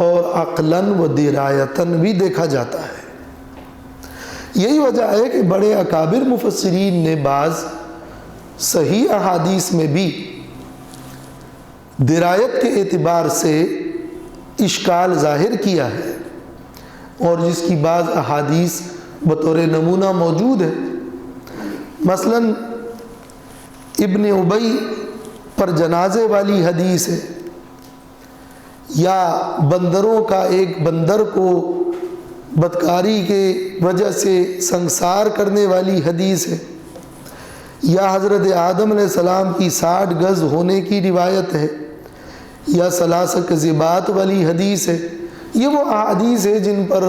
اور عقلاً و درایتاً بھی دیکھا جاتا ہے۔ یہی وجہ ہے کہ بڑے اکابر مفسرین نے بعض صحیح احادیث میں بھی درایت کے اعتبار سے اشکال ظاہر کیا ہے، اور جس کی بعض احادیث بطور نمونہ موجود ہے۔ مثلاً ابن ابی پر جنازے والی حدیث ہے، یا بندروں کا ایک بندر کو بدکاری کے وجہ سے سنگسار کرنے والی حدیث ہے، یا حضرت آدم علیہ السلام کی 60 گز ہونے کی روایت ہے، یا ثلاث کذبات والی حدیث ہے. یہ وہ احادیث ہے جن پر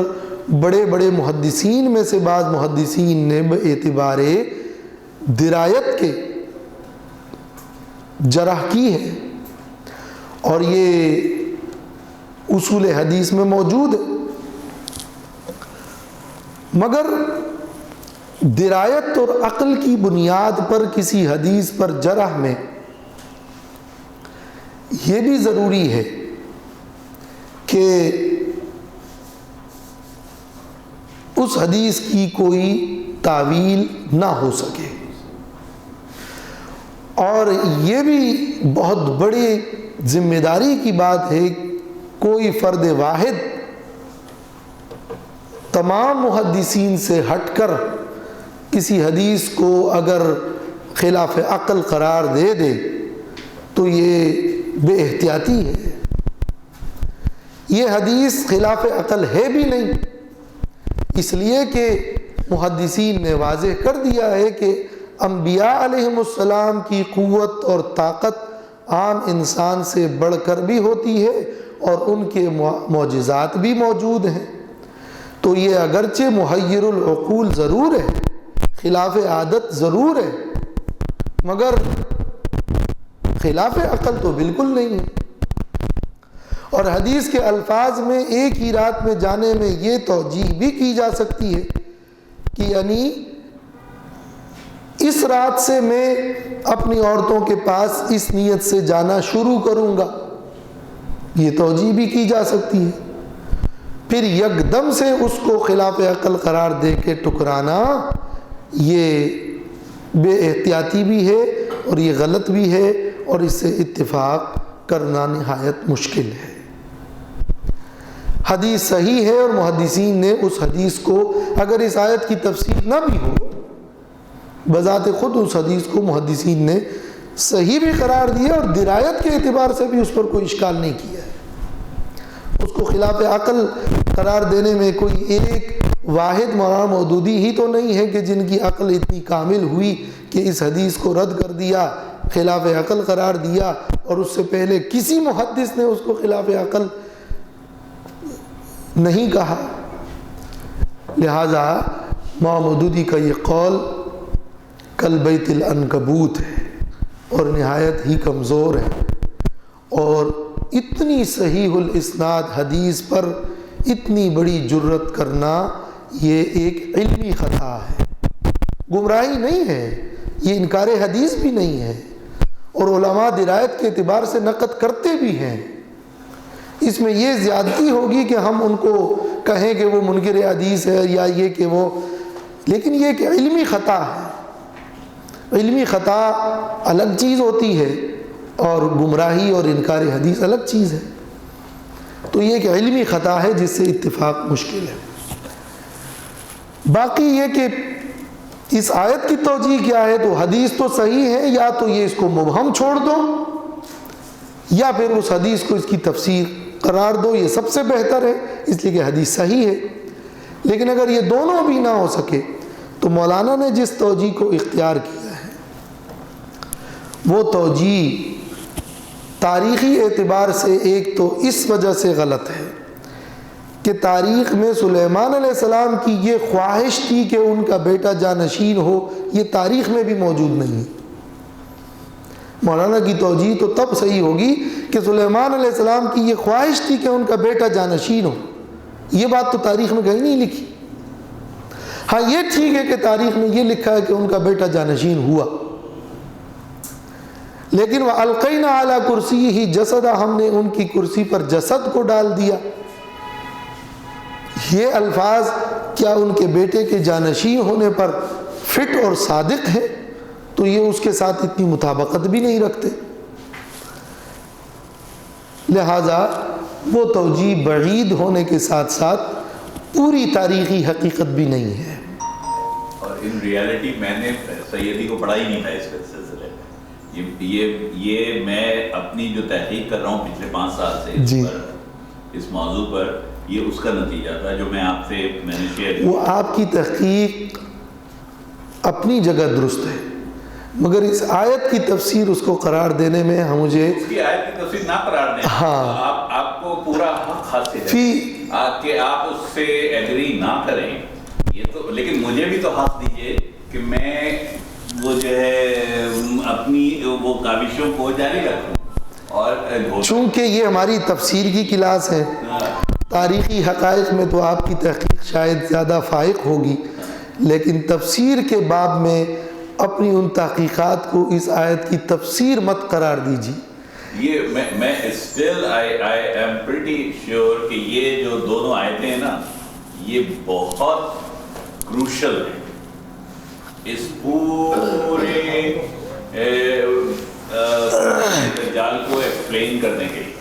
بڑے بڑے محدثین میں سے بعض محدثین نے باعتبار درایت کے جرح کی ہے، اور یہ اصول حدیث میں موجود ہے. مگر درایت اور عقل کی بنیاد پر کسی حدیث پر جرح میں یہ بھی ضروری ہے کہ اس حدیث کی کوئی تعویل نہ ہو سکے، اور یہ بھی بہت بڑی ذمہ داری کی بات ہے. کوئی فرد واحد تمام محدثین سے ہٹ کر کسی حدیث کو اگر خلاف عقل قرار دے دے تو یہ بے احتیاطی ہے. یہ حدیث خلاف عقل ہے بھی نہیں، اس لیے کہ محدثین نے واضح کر دیا ہے کہ انبیاء علیہم السلام کی قوت اور طاقت عام انسان سے بڑھ کر بھی ہوتی ہے، اور ان کے معجزات بھی موجود ہیں. تو یہ اگرچہ محیر العقول ضرور ہے، خلاف عادت ضرور ہے، مگر خلاف عقل تو بالکل نہیں ہے. اور حدیث کے الفاظ میں ایک ہی رات میں جانے میں یہ توجیہ بھی کی جا سکتی ہے کہ یعنی اس رات سے میں اپنی عورتوں کے پاس اس نیت سے جانا شروع کروں گا، یہ توجیہ بھی کی جا سکتی ہے. پھر یکدم سے اس کو خلاف عقل قرار دے کے ٹکرانا یہ بے احتیاطی بھی ہے اور یہ غلط بھی ہے، اور اس سے اتفاق کرنا نہایت مشکل ہے. حدیث صحیح ہے، اور محدثین نے اس حدیث کو اگر اس آیت کی تفسیر نہ بھی ہو، بذات خود اس حدیث کو محدثین نے صحیح بھی قرار دیا، اور درایت کے اعتبار سے بھی اس پر کوئی اشکال نہیں کیا ہے. اس کو خلاف عقل قرار دینے میں کوئی ایک واحد مولانا مودودی ہی تو نہیں ہے کہ جن کی عقل اتنی کامل ہوئی کہ اس حدیث کو رد کر دیا، خلاف عقل قرار دیا، اور اس سے پہلے کسی محدث نے اس کو خلاف عقل نہیں کہا. لہذا مولانا مودودی کا یہ قول کل بیت العنکبوت ہے اور نہایت ہی کمزور ہے، اور اتنی صحیح الاسناد حدیث پر اتنی بڑی جرت کرنا یہ ایک علمی خطا ہے، گمراہی نہیں ہے، یہ انکار حدیث بھی نہیں ہے، اور علماء درایت کے اعتبار سے نقد کرتے بھی ہیں. اس میں یہ زیادتی ہوگی کہ ہم ان کو کہیں کہ وہ منکر حدیث ہے یا یہ کہ وہ، لیکن یہ کہ علمی خطا ہے. علمی خطا الگ چیز ہوتی ہے اور گمراہی اور انکار حدیث الگ چیز ہے. تو یہ کہ علمی خطا ہے جس سے اتفاق مشکل ہے. باقی یہ کہ اس آیت کی توجیہ کیا ہے، تو حدیث تو صحیح ہے، یا تو یہ اس کو مبہم چھوڑ دو یا پھر اس حدیث کو اس کی تفسیر قرار دو، یہ سب سے بہتر ہے، اس لیے کہ حدیث صحیح ہے. لیکن اگر یہ دونوں بھی نہ ہو سکے تو مولانا نے جس توجیہ کو اختیار کیا ہے وہ توجیہ تاریخی اعتبار سے ایک تو اس وجہ سے غلط ہے کہ تاریخ میں سلیمان علیہ السلام کی یہ خواہش تھی کہ ان کا بیٹا جانشین ہو، یہ تاریخ میں بھی موجود نہیں ہے. مولانا کی توجیہ تو تب صحیح ہوگی کہ سلیمان علیہ السلام کی یہ خواہش تھی کہ ان کا بیٹا جانشین ہو، یہ بات تو تاریخ میں کہیں نہیں لکھی. ہاں یہ ٹھیک ہے کہ تاریخ میں یہ لکھا ہے کہ ان کا بیٹا جانشین ہوا، لیکن وَأَلْقَيْنَا عَلَى كُرْسِيِّهِ جَسَدًا، ہم نے ان کی کرسی پر جسد کو ڈال دیا. یہ الفاظ کیا ان کے بیٹے کے جانشین ہونے پر فٹ اور صادق ہے؟ تو یہ اس کے ساتھ اتنی مطابقت بھی نہیں رکھتے. لہذا وہ توجیہ بعید ہونے کے ساتھ ساتھ پوری تاریخی حقیقت بھی نہیں ہے. اور ان ریالٹی میں نے سیدی کو پڑھا ہی نہیں تھا اس سلسلے میں. یہ میں اپنی جو تحقیق کر رہا ہوں پچھلے 5 سال سے اس موضوع پر، یہ اس کا نتیجہ تھا جو میں آپ سے میں نے شیئر کیا. وہ آپ کی تحقیق اپنی جگہ درست ہے، مگر اس آیت کی تفسیر اس کو قرار دینے میں مجھے اس کی آیت کی تفسیر نہ قرار دیں، ہاں، آپ کو پورا حق حاصل ہے فی کہ آپ اس سے ایگری نہ کریں، یہ تو، لیکن مجھے بھی تو حق دیجئے کہ میں وہ جو ہے اپنی وہ کاوشوں کو جاری رکھوں. اور چونکہ یہ ہماری تفسیر کی کلاس ہے، تاریخی حقائق میں تو آپ کی تحقیق شاید زیادہ فائق ہوگی، لیکن تفسیر کے باب میں اپنی ان تحقیقات کو اس آیت کی تفسیر مت قرار دیجیے. یہ میں still I am pretty sure کہ یہ جو دونوں آیتیں ہیں نا یہ بہت کروشل ہیں اس پورے دجال کو ایکسپلین کرنے کے لیے.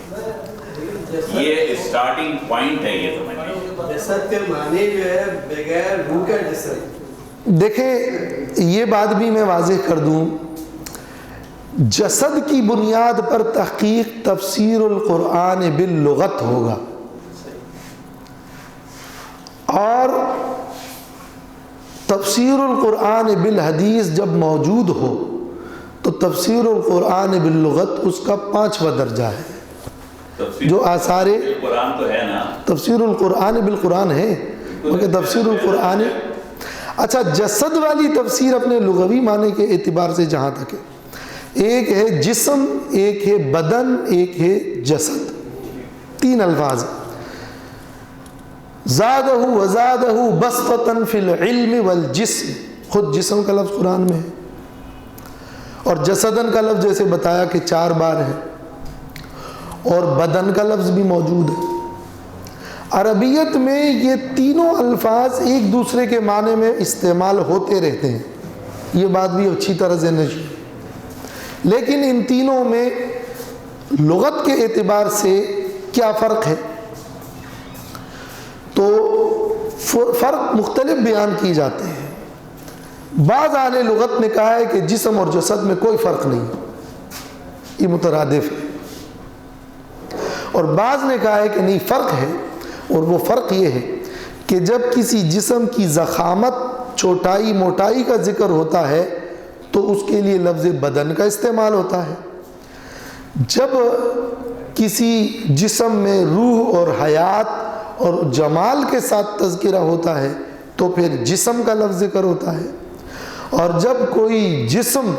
یہ اسٹارٹنگ پوائنٹ ہے یہ سمجھنے. جسد کے معنی جو ہے بغیر روح کا جسد. دیکھیں یہ بات بھی میں واضح کر دوں، جسد کی بنیاد پر تحقیق تفسیر القرآن باللغت ہوگا، اور تفسیر القرآن بالحدیث جب موجود ہو تو تفسیر القرآن باللغت اس کا 5واں درجہ ہے. جو آثار قرآن تو ہے نا، تفسیر القرآن بالقرآن ہے، مگر تفسیر القرآن، اچھا جسد والی تفسیر اپنے لغوی معنی کے اعتبار سے جہاں تک ہے، ایک ہے جسم، ایک ہے بدن، ایک ہے جسد، 3 الفاظ. زادہ وزادہ بسطۃ فی العلم والجسم، خود جسم کا لفظ قرآن میں ہے، اور جسدن کا لفظ جیسے بتایا کہ 4 بار ہے، اور بدن کا لفظ بھی موجود ہے. عربیت میں یہ تینوں الفاظ ایک دوسرے کے معنی میں استعمال ہوتے رہتے ہیں، یہ بات بھی اچھی طرح سے نشی، لیکن ان تینوں میں لغت کے اعتبار سے کیا فرق ہے؟ تو فرق مختلف بیان کی جاتے ہیں. بعض اہل لغت نے کہا ہے کہ جسم اور جسد میں کوئی فرق نہیں، یہ مترادف ہے، اور بعض نے کہا ہے کہ نہیں فرق ہے، اور وہ فرق یہ ہے کہ جب کسی جسم کی ضخامت، چھوٹائی، موٹائی کا ذکر ہوتا ہے تو اس کے لیے لفظ بدن کا استعمال ہوتا ہے. جب کسی جسم میں روح اور حیات اور جمال کے ساتھ تذکرہ ہوتا ہے تو پھر جسم کا لفظ ذکر ہوتا ہے. اور جب کوئی جسم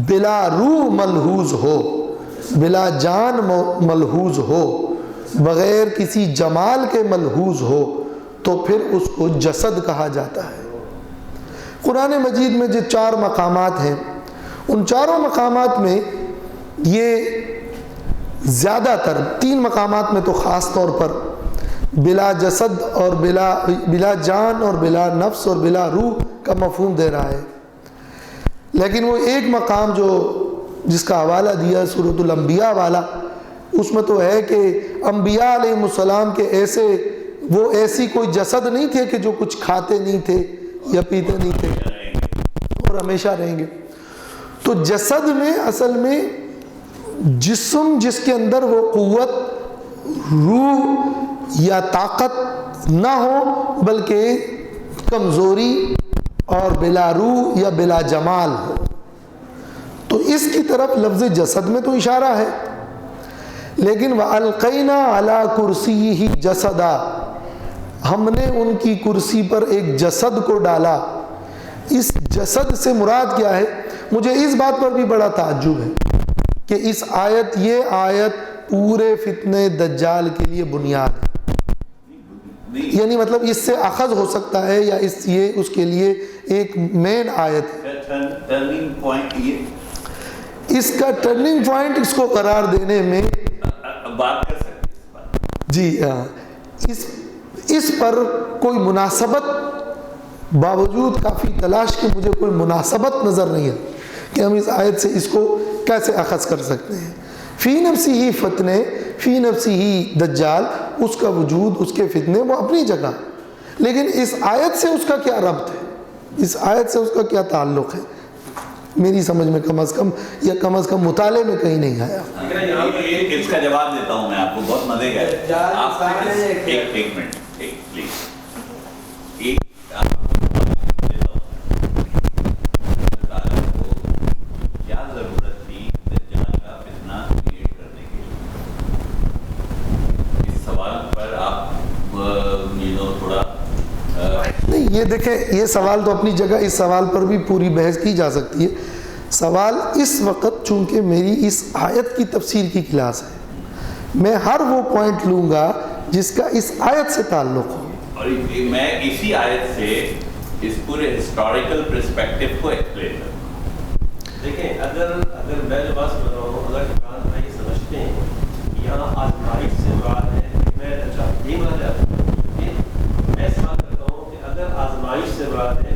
بلا روح ملحوظ ہو، بلا جان ملحوظ ہو، بغیر کسی جمال کے ملحوظ ہو تو پھر اس کو جسد کہا جاتا ہے. قرآن مجید میں جو 4 مقامات ہیں، ان چاروں مقامات میں یہ زیادہ تر 3 مقامات میں تو خاص طور پر بلا جسد اور بلا جان اور بلا نفس اور بلا روح کا مفہوم دے رہا ہے. لیکن وہ ایک مقام جو جس کا حوالہ دیا سورۃ الانبیاء والا، اس میں تو ہے کہ انبیاء علیہ السلام کے ایسی کوئی جسد نہیں تھے کہ جو کچھ کھاتے نہیں تھے یا پیتے نہیں تھے اور ہمیشہ رہیں گے. تو جسد میں اصل میں جسم جس کے اندر وہ قوت، روح یا طاقت نہ ہو، بلکہ کمزوری اور بلا روح یا بلا جمال ہو، تو اس کی طرف لفظ جسد میں تو اشارہ ہے. لیکن وَأَلْقَيْنَا عَلَىٰ كُرْسِيِّهِ جَسَدًا، ہم نے ان کی کرسی پر ایک جسد کو ڈالا. اس جسد سے مراد کیا ہے؟ مجھے اس بات پر بھی بڑا تعجب ہے کہ یہ آیت پورے فتنہ دجال کے لیے بنیاد ہے، یعنی مطلب اس سے اخذ ہو سکتا ہے یا یہ اس کے لیے ایک مین آیت ہے. اس کا ٹرننگ پوائنٹ اس کو قرار دینے میں بات کر سکتے جی ہاں، اس پر کوئی مناسبت، باوجود کافی تلاش کے مجھے کوئی مناسبت نظر نہیں ہے کہ ہم اس آیت سے اس کو کیسے اخذ کر سکتے ہیں. فی نفسی ہی فتنے، فی نفسی ہی دجال، اس کا وجود، اس کے فتنے وہ اپنی جگہ، لیکن اس آیت سے اس کا کیا ربط ہے، اس آیت سے اس کا کیا تعلق ہے، میری سمجھ میں کم از کم مطالعے میں کہیں نہیں آیا. اس کا جواب دیتا ہوں میں آپ کو، بہت مزے کا ہے. ایک منٹ پلیز. یہ دیکھیں یہ سوال تو اپنی جگہ، اس سوال پر بھی پوری بحث کی جا سکتی ہے. سوال اس وقت چونکہ میری اس آیت کی تفسیر کی کلاس ہے، میں ہر وہ پوائنٹ لوں گا جس کا اس آیت سے تعلق ہو. اور میں اسی آیت سے اس پورے ہسٹوریکل پرسپیکٹو کو ایکسپلین کروں. دیکھیں اگر میں جو بات سمجھ رہا ہوں، اگر قرآن میں یہ سمجھتے ہیں کہ یہاں آزمائش سے مراد ہے میں یہی مراد ہے. میں سوال کرتا ہوں کہ اگر آزمائش سے مراد ہے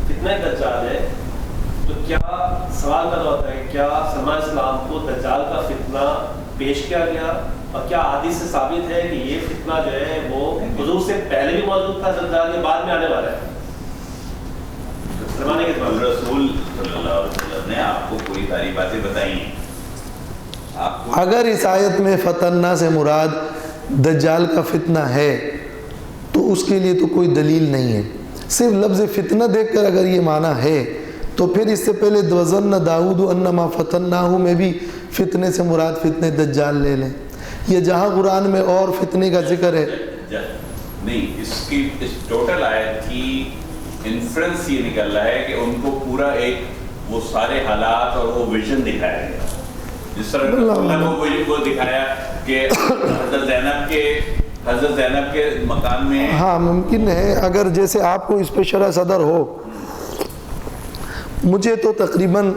کتنا دجال ہے، تو کیا سوال پیدا ہوتا ہے کیا سلمان اسلام کو دجال کا فتنہ پیش کیا گیا، اور کیا حدیث سے ثابت ہے کہ یہ فتنہ جو ہے وہ حضور سے پہلے بھی موجود تھا، دجال کے بعد میں آنے والا ہے؟ زمانے کے رسول صلی اللہ علیہ وسلم نے آپ کو کوئی ساری باتیں بتائی ہیں. اگر اس آیت میں فتنہ سے مراد دجال کا فتنہ ہے تو اس کے لیے تو کوئی دلیل نہیں ہے. صرف لفظ فتنہ دیکھ کر اگر یہ معنی ہے تو پھر اس سے پہلے وَظَنَّ دَاوُودُ أَنَّمَا فَتَنَّاهُ میں بھی فتنے سے مراد فتنے دجال لے لیں. یہ جہاں قرآن میں اور فتنے کا ذکر ہے نہیں، اس ٹوٹل آیت کی انفرنس یہ نکل رہا ہے کہ ان کو پورا ایک وہ سارے حالات اور وہ ویژن دکھایا گیا، جس طرح اللہ کو وہ دکھایا کہ حضرت زینب کے مکان میں. ہاں ممکن ہے، اگر جیسے آپ کو اس پہ شرح صدر ہو، مجھے تو تقریباً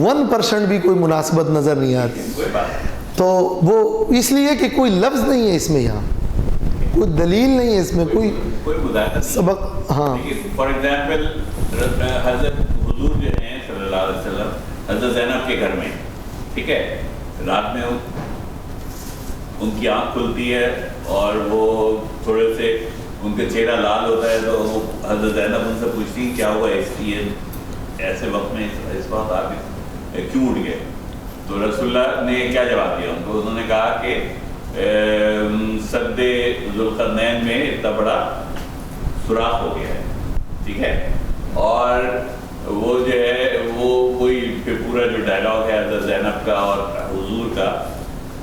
1% بھی کوئی مناسبت نظر نہیں آتی. تو وہ اس لیے کہ کوئی لفظ نہیں ہے اس میں، یہاں کوئی دلیل نہیں ہے اس میں، کوئی سبق. ہاں فار ایگزامپل حضرت حضور جو ہیں صلی اللہ علیہ وسلم حضرت زینب کے گھر میں، ٹھیک ہے، رات میں ان کی آنکھ کھلتی ہے اور وہ تھوڑے سے ان کا چہرہ لال ہوتا ہے، تو حضرت زینب ان سے پوچھتی کیا ہوا ایسے وقت میں، اس وقت آپ کیوں اٹھ گئے؟ تو رسول اللہ نے کیا جواب دیا ان کو؟ انہوں نے کہا کہ سد ذوالقرنین میں اتنا بڑا سوراخ ہو گیا ہے، ٹھیک ہے، اور وہ جو ہے وہ کوئی پورا جو ڈائلاگ ہے حضرت زینب کا اور حضور کا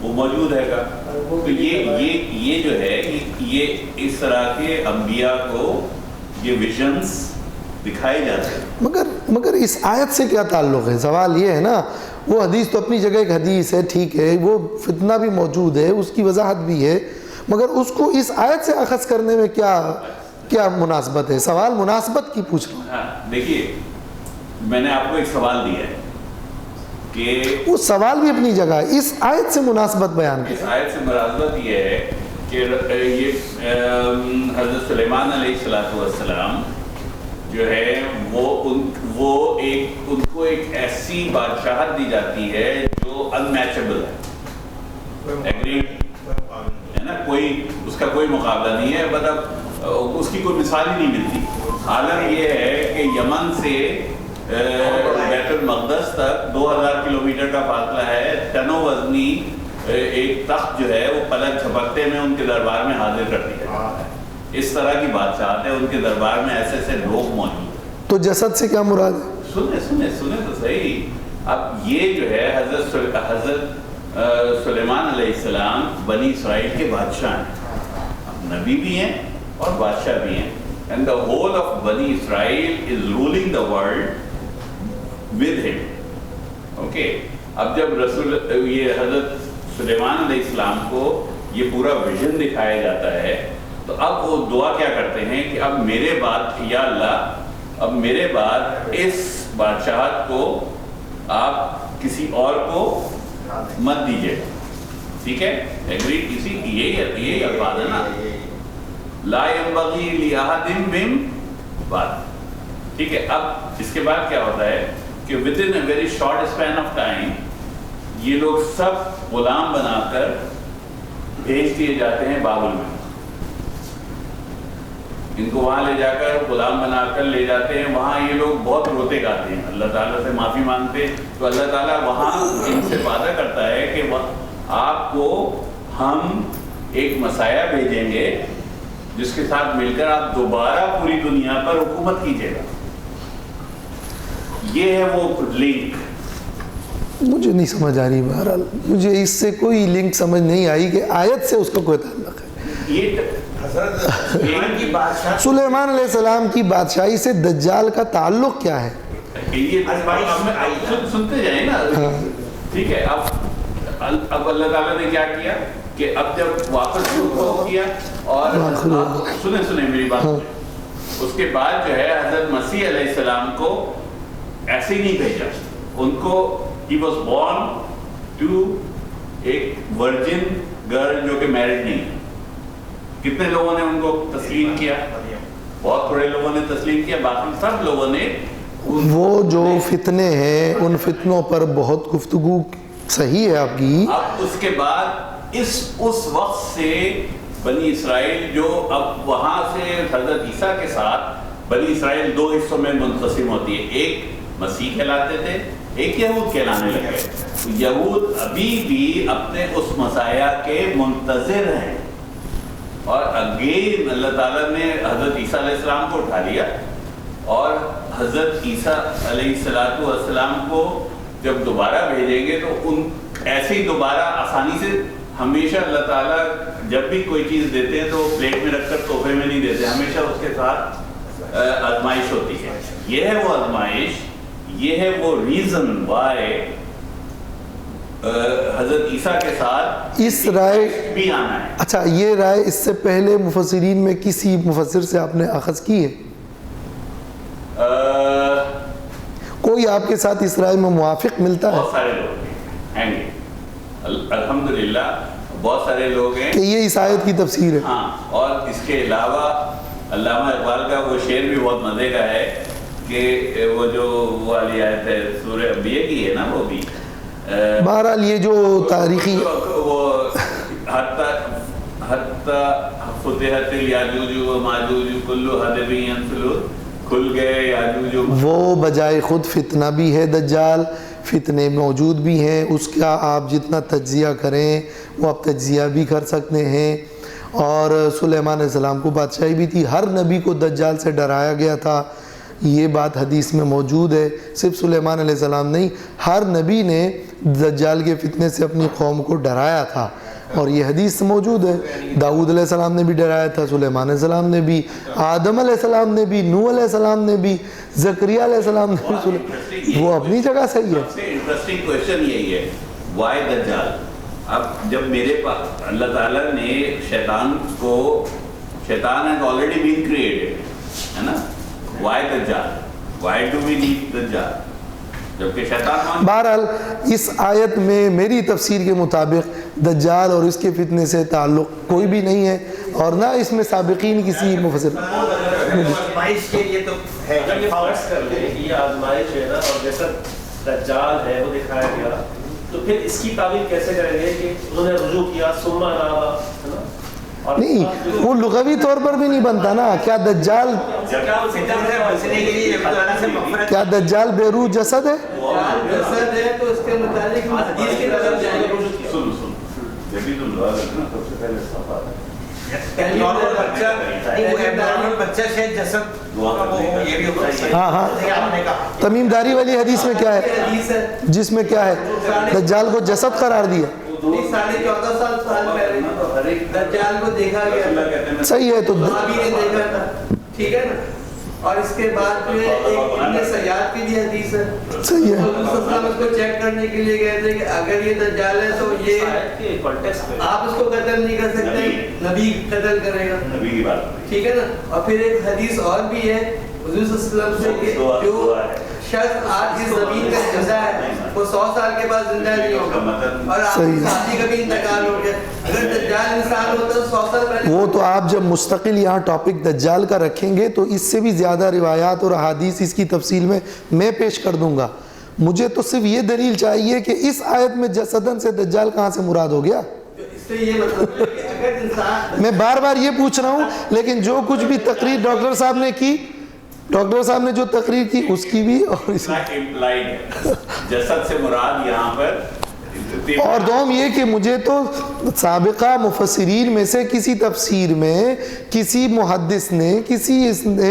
وہ موجود ہے گا. تو یہ جو ہے یہ اس طرح کے انبیاء کو یہ ویژنز دکھائے جاتے ہیں. مگر اس آیت سے کیا تعلق ہے؟ سوال یہ ہے نا، وہ حدیث تو اپنی جگہ ایک حدیث ہے، ٹھیک ہے، وہ فتنہ بھی موجود ہے، اس کی وضاحت بھی ہے، مگر اس کو اس آیت سے اخذ کرنے میں کیا مناسبت ہے؟ سوال مناسبت کی پوچھ رہا ہوں. دیکھیے میں نے آپ کو ایک سوال دیا ہے کہ وہ سوال بھی اپنی جگہ ہے، اس آیت سے مناسبت بیان کی. اس آیت سے مناسبت یہ ہے کہ یہ حضرت سلیمان علیہ السلام جو ہے وہ ان کو ایک ایسی بادشاہت دی جاتی ہے جو انمیچبل ہے، ایگریڈ ہے نا، کوئی اس کا کوئی مقابلہ نہیں ہے، مطلب اس کی کوئی مثال ہی نہیں ملتی. حالت یہ ہے کہ یمن سے بیت المقدس تک 2000 کلومیٹر کا فاصلہ ہے، تنو وزنی ایک تخت جو ہے وہ پلک جھپکتے میں ان کے دربار میں حاضر کر دیا. اس طرح کی بادشاہت ہے، ان کے دربار میں ایسے ایسے لوگ موجود ہیں. تو جسد سے کیا مراد ہے؟ سنیں تو صحیح. اب یہ جو ہے حضرت سلیمان علیہ السلام بنی اسرائیل کے بادشاہ ہیں، نبی بھی ہیں اور بادشاہ بھی ہیں. And the whole of Bani Israel is ruling the world with him. Okay. اب جب یہ حضرت سلیمان علیہ السلام کو یہ پورا ویژن دکھایا جاتا ہے تو اب وہ دعا کیا کرتے ہیں کہ اب میرے بعد یا اللہ، اب میرے بعد اس بادشاہت کو آپ کسی اور کو مت دیجیے. ٹھیک ہے، ایگری، یہی الفاظ ہے نا، لا ينبغي لأحد من بعد. ٹھیک ہے، اب اس کے بعد کیا ہوتا ہے کہ within a very short span of time یہ لوگ سب غلام بنا کر بھیج دیے جاتے ہیں بابل میں. ان کو وہاں لے جا کر غلام بنا کر لے جاتے ہیں. وہاں یہ لوگ بہت روتے گاتے ہیں، اللہ تعالیٰ سے معافی مانگتے، تو اللہ تعالیٰ وہاں ان سے وعدہ کرتا ہے کہ آپ کو ہم ایک مسیح بھیجیں گے جس کے ساتھ مل کر آپ دوبارہ پوری دنیا پر حکومت کیجیے گا. یہ ہے وہ لنک. مجھے نہیں سمجھ آ رہی، بہرحال مجھے اس سے کوئی لنک سمجھ نہیں آئی کہ آیت سے اس کا کوئی تعلق ہے. یہ سلیمان کی بادشاہ سلیمان علیہ السلام کی بادشاہی سے دجال کا تعلق کیا ہے؟ سنتے جائیں نا. ٹھیک ہے. اب اللہ تعالیٰ نے کیا کیا کہ اب جب واپس کیا اور سنیں میری بات. اس کے بعد جو ہے حضرت مسیح علیہ السلام کو ایسے ہی نہیں بھیجا. ان کو he was born to ایک ورجن گرل جو کہ میرڈ نہیں ہے. کتنے لوگوں نے ان کو تسلیم کیا؟ بہت تھوڑے لوگوں نے تسلیم کیا. باقی سب لوگوں نے وہ جو فتنے ہیں ان فتنوں پر بہت گفتگو صحیح ہے آپ کی. اب اس کے بعد اس وقت سے بنی اسرائیل جو اب وہاں سے حضرت عیسیٰ کے ساتھ بنی اسرائیل دو حصوں میں منقسم ہوتی ہے. ایک مسیح کہلاتے تھے, ایک یہود کہلانے لگے. یہود ابھی بھی اپنے اس مسیح کے منتظر ہیں, اور اگین اللہ تعالیٰ نے حضرت عیسیٰ علیہ السلام کو اٹھا لیا, اور حضرت عیسیٰ علیہ السلام کو جب دوبارہ بھیجیں گے تو ان ایسے ہی دوبارہ آسانی سے ہمیشہ اللہ تعالیٰ جب بھی کوئی چیز دیتے ہیں تو پلیٹ میں رکھ کر تحفے میں نہیں دیتے, ہمیشہ اس کے ساتھ آزمائش ہوتی ہے. یہ ہے وہ آزمائش, یہ ہے وہ ریزن وائی حضرت عیسیٰ کے ساتھ اس رائے بھی آنا ہے. اچھا, یہ رائے اس سے پہلے مفسرین میں کسی مفسر سے آپ نے اخذ کی ہے؟ کوئی آپ کے ساتھ اس رائے میں موافق ملتا ہے؟ بہت سارے لوگ ہیں گے الحمدللہ, بہت سارے لوگ ہیں کہ یہ اس آیت کی تفسیر ہے. ہاں, اور اس کے علاوہ علامہ اقبال کا وہ شعر بھی بہت مزے کا ہے کہ وہ جو والی آیت ہے سورہ انبیاء کی ہے نا, وہ بھی بہرحال یہ جو تاریخی وہ حتی فتحت یاجوج و ماجوج کل حدب ینسلون, کھل گئے یاجوج و وہ بجائے خود فتنہ بھی ہے دجال, فتنے موجود بھی ہیں, اس کا آپ جتنا تجزیہ کریں وہ آپ تجزیہ بھی کر سکتے ہیں. اور سلیمان علیہ السلام کو بادشاہی بھی تھی, ہر نبی کو دجال سے ڈرایا گیا تھا, یہ بات حدیث میں موجود ہے. صرف سلیمان علیہ السلام نہیں, ہر نبی نے دجال کے فتنے سے اپنی قوم کو ڈرایا تھا, اور یہ حدیث موجود ہے. داؤد علیہ السلام نے بھی ڈرایا تھا, سلیمان علیہ السلام نے بھی, آدم علیہ السلام نے بھی, نوح علیہ السلام نے بھی, زکریا علیہ السلام نے بھی. وہ اپنی جگہ صحیح ہے. سب سے انٹرسٹنگ کوئسچن یہی ہے, وائی دجال. اب جب میرے پاس اللہ تعالیٰ نے شیطان has already been created ہے نا, وائی دجال, وائی ڈو وی نیڈ دجال, جبکہ شیطان. بہرحال اس آیت میں میری تفسیر کے مطابق دجال اور اس کے فتنے سے تعلق کوئی بھی نہیں ہے, اور نہ اس میں سابقین کسی مفسر. آزمائش کے لیے تو ہے. جب یہ فرض کر لیں کہ یہ آزمائش ہے نا, اور جیسا دجال ہے وہ دکھایا گیا, تو پھر اس کی تعبیر کیسے کریں گے کہ انہوں نے رجوع کیا ثم انابا, ہے نا؟ نہیں, وہ لغوی طور پر بھی نہیں بنتا نا. کیا دجال کیا دجال بے روح جسد ہے؟ جسد ہے تو اس کے متعلق حدیث کی طرف جائیں گے. سن جبھی تم دعا کرنا سب سے پہلے صفا بچہ شاید جسد ہاں, تمیم داری والی حدیث میں کیا ہے, جس میں کیا ہے دجال کو جسد قرار دیا. 14.5 سال پہلے دجال کو دیکھا گیا, صحیح ہے. تو صحابی نے دیکھا تھا, ٹھیک ہے نا. اور اس کے بعد جو ہے ایک ابن سیاد کی بھی حدیث ہے, صحیح ہے. حضور صلی اللہ علیہ وسلم اس کو چیک کرنے کے لیے گئے تھے کہ اگر یہ دجال ہے تو یہ آپ اس کو قتل نہیں کر سکتے, نبی قتل کرے گا, نبی کی بات, ٹھیک ہے نا. اور پھر ایک حدیث اور بھی ہے حضور صلی اللہ علیہ وسلم سے کہ جو شخص آج اس زمین کا زندہ ہے وہ 100 سال کے بعد زندہ نہیں ہوگا, اور آپ کی شادی کا بھی انتقال ہو گیا. اگر دجال انسان ہوتا تو 100 سال پہلے. وہ تو آپ جب مستقل یہاں ٹاپک دجال کا رکھیں گے تو اس سے بھی زیادہ روایات اور احادیث اس کی تفصیل میں پیش کر دوں گا. مجھے تو صرف یہ دلیل چاہیے کہ اس آیت میں جسدن سے دجال کہاں سے مراد ہو گیا. اس سے یہ مطلب ہے کہ اگر انسان, میں بار بار یہ پوچھ رہا ہوں, لیکن جو کچھ بھی تقریر ڈاکٹر صاحب نے کی, ڈاکٹر صاحب نے جو تقریر کی اس کی بھی, اور اس امپلائڈ ہے. جسد سے مراد یہاں پر اور دوم یہ کہ مجھے تو سابقہ مفسرین میں سے کسی تفسیر میں کسی محدث نے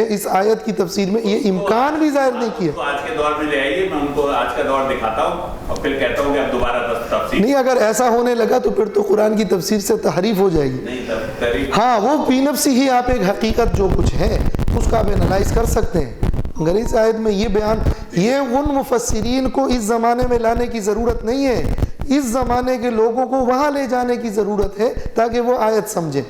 اس آیت کی تفسیر میں یہ امکان بھی ظاہر نہیں کیا. تو آج کے دور میں لے آئیے، میں ان کو آج کا دور دکھاتا ہوں اور پھر کہتا ہوں کہ اب دوبارہ تفسیر نہیں. اگر ایسا ہونے لگا تو پھر تو قرآن کی تفسیر سے تحریف ہو جائے گی. ہاں وہ بی نفسی ہی آپ ایک حقیقت جو کچھ ہے اس کا آپ انالائز کر سکتے ہیں. مگر اس آیت میں یہ بیان، یہ ان مفسرین کو اس زمانے میں لانے کی ضرورت نہیں ہے، اس زمانے کے لوگوں کو وہاں لے جانے کی ضرورت ہے تاکہ وہ آیت سمجھیں.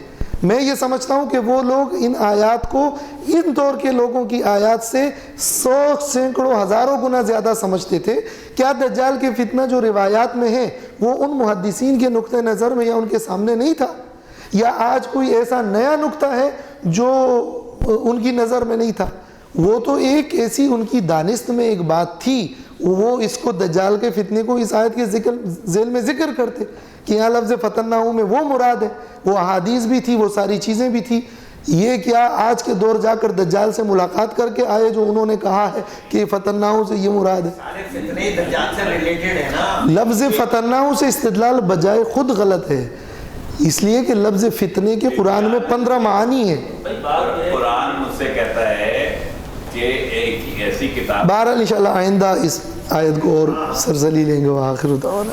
میں یہ سمجھتا ہوں کہ وہ لوگ ان آیات کو ان دور کے لوگوں کی آیات سے 100 سینکڑوں ہزاروں گنا زیادہ سمجھتے تھے. کیا دجال کے فتنہ جو روایات میں ہے وہ ان محدثین کے نقطہ نظر میں یا ان کے سامنے نہیں تھا؟ یا آج کوئی ایسا نیا نقطہ ہے جو ان کی نظر میں نہیں تھا؟ وہ تو ایک ایسی ان کی دانست میں ایک بات تھی، وہ اس کو دجال کے فتنے کو اس آیت کے ذیل میں ذکر کرتے کہ یہاں لفظ فتناہو میں وہ مراد ہے. وہ احادیث بھی تھی، وہ ساری چیزیں بھی تھی. یہ کیا آج کے دور جا کر دجال سے ملاقات کر کے آئے جو انہوں نے کہا ہے کہ فتناہو سے یہ مراد ہے؟ لفظ فتناہو سے استدلال بجائے خود غلط ہے، اس لیے کہ لفظ فتنے کے قرآن میں 15 معانی ہیں. قرآن مجھ سے کہتا ہے کہ ایک ایسی کتاب. بہرحال انشاءاللہ آئندہ اس آیت کو اور سرزلی لیں گے. وآخر دعوانا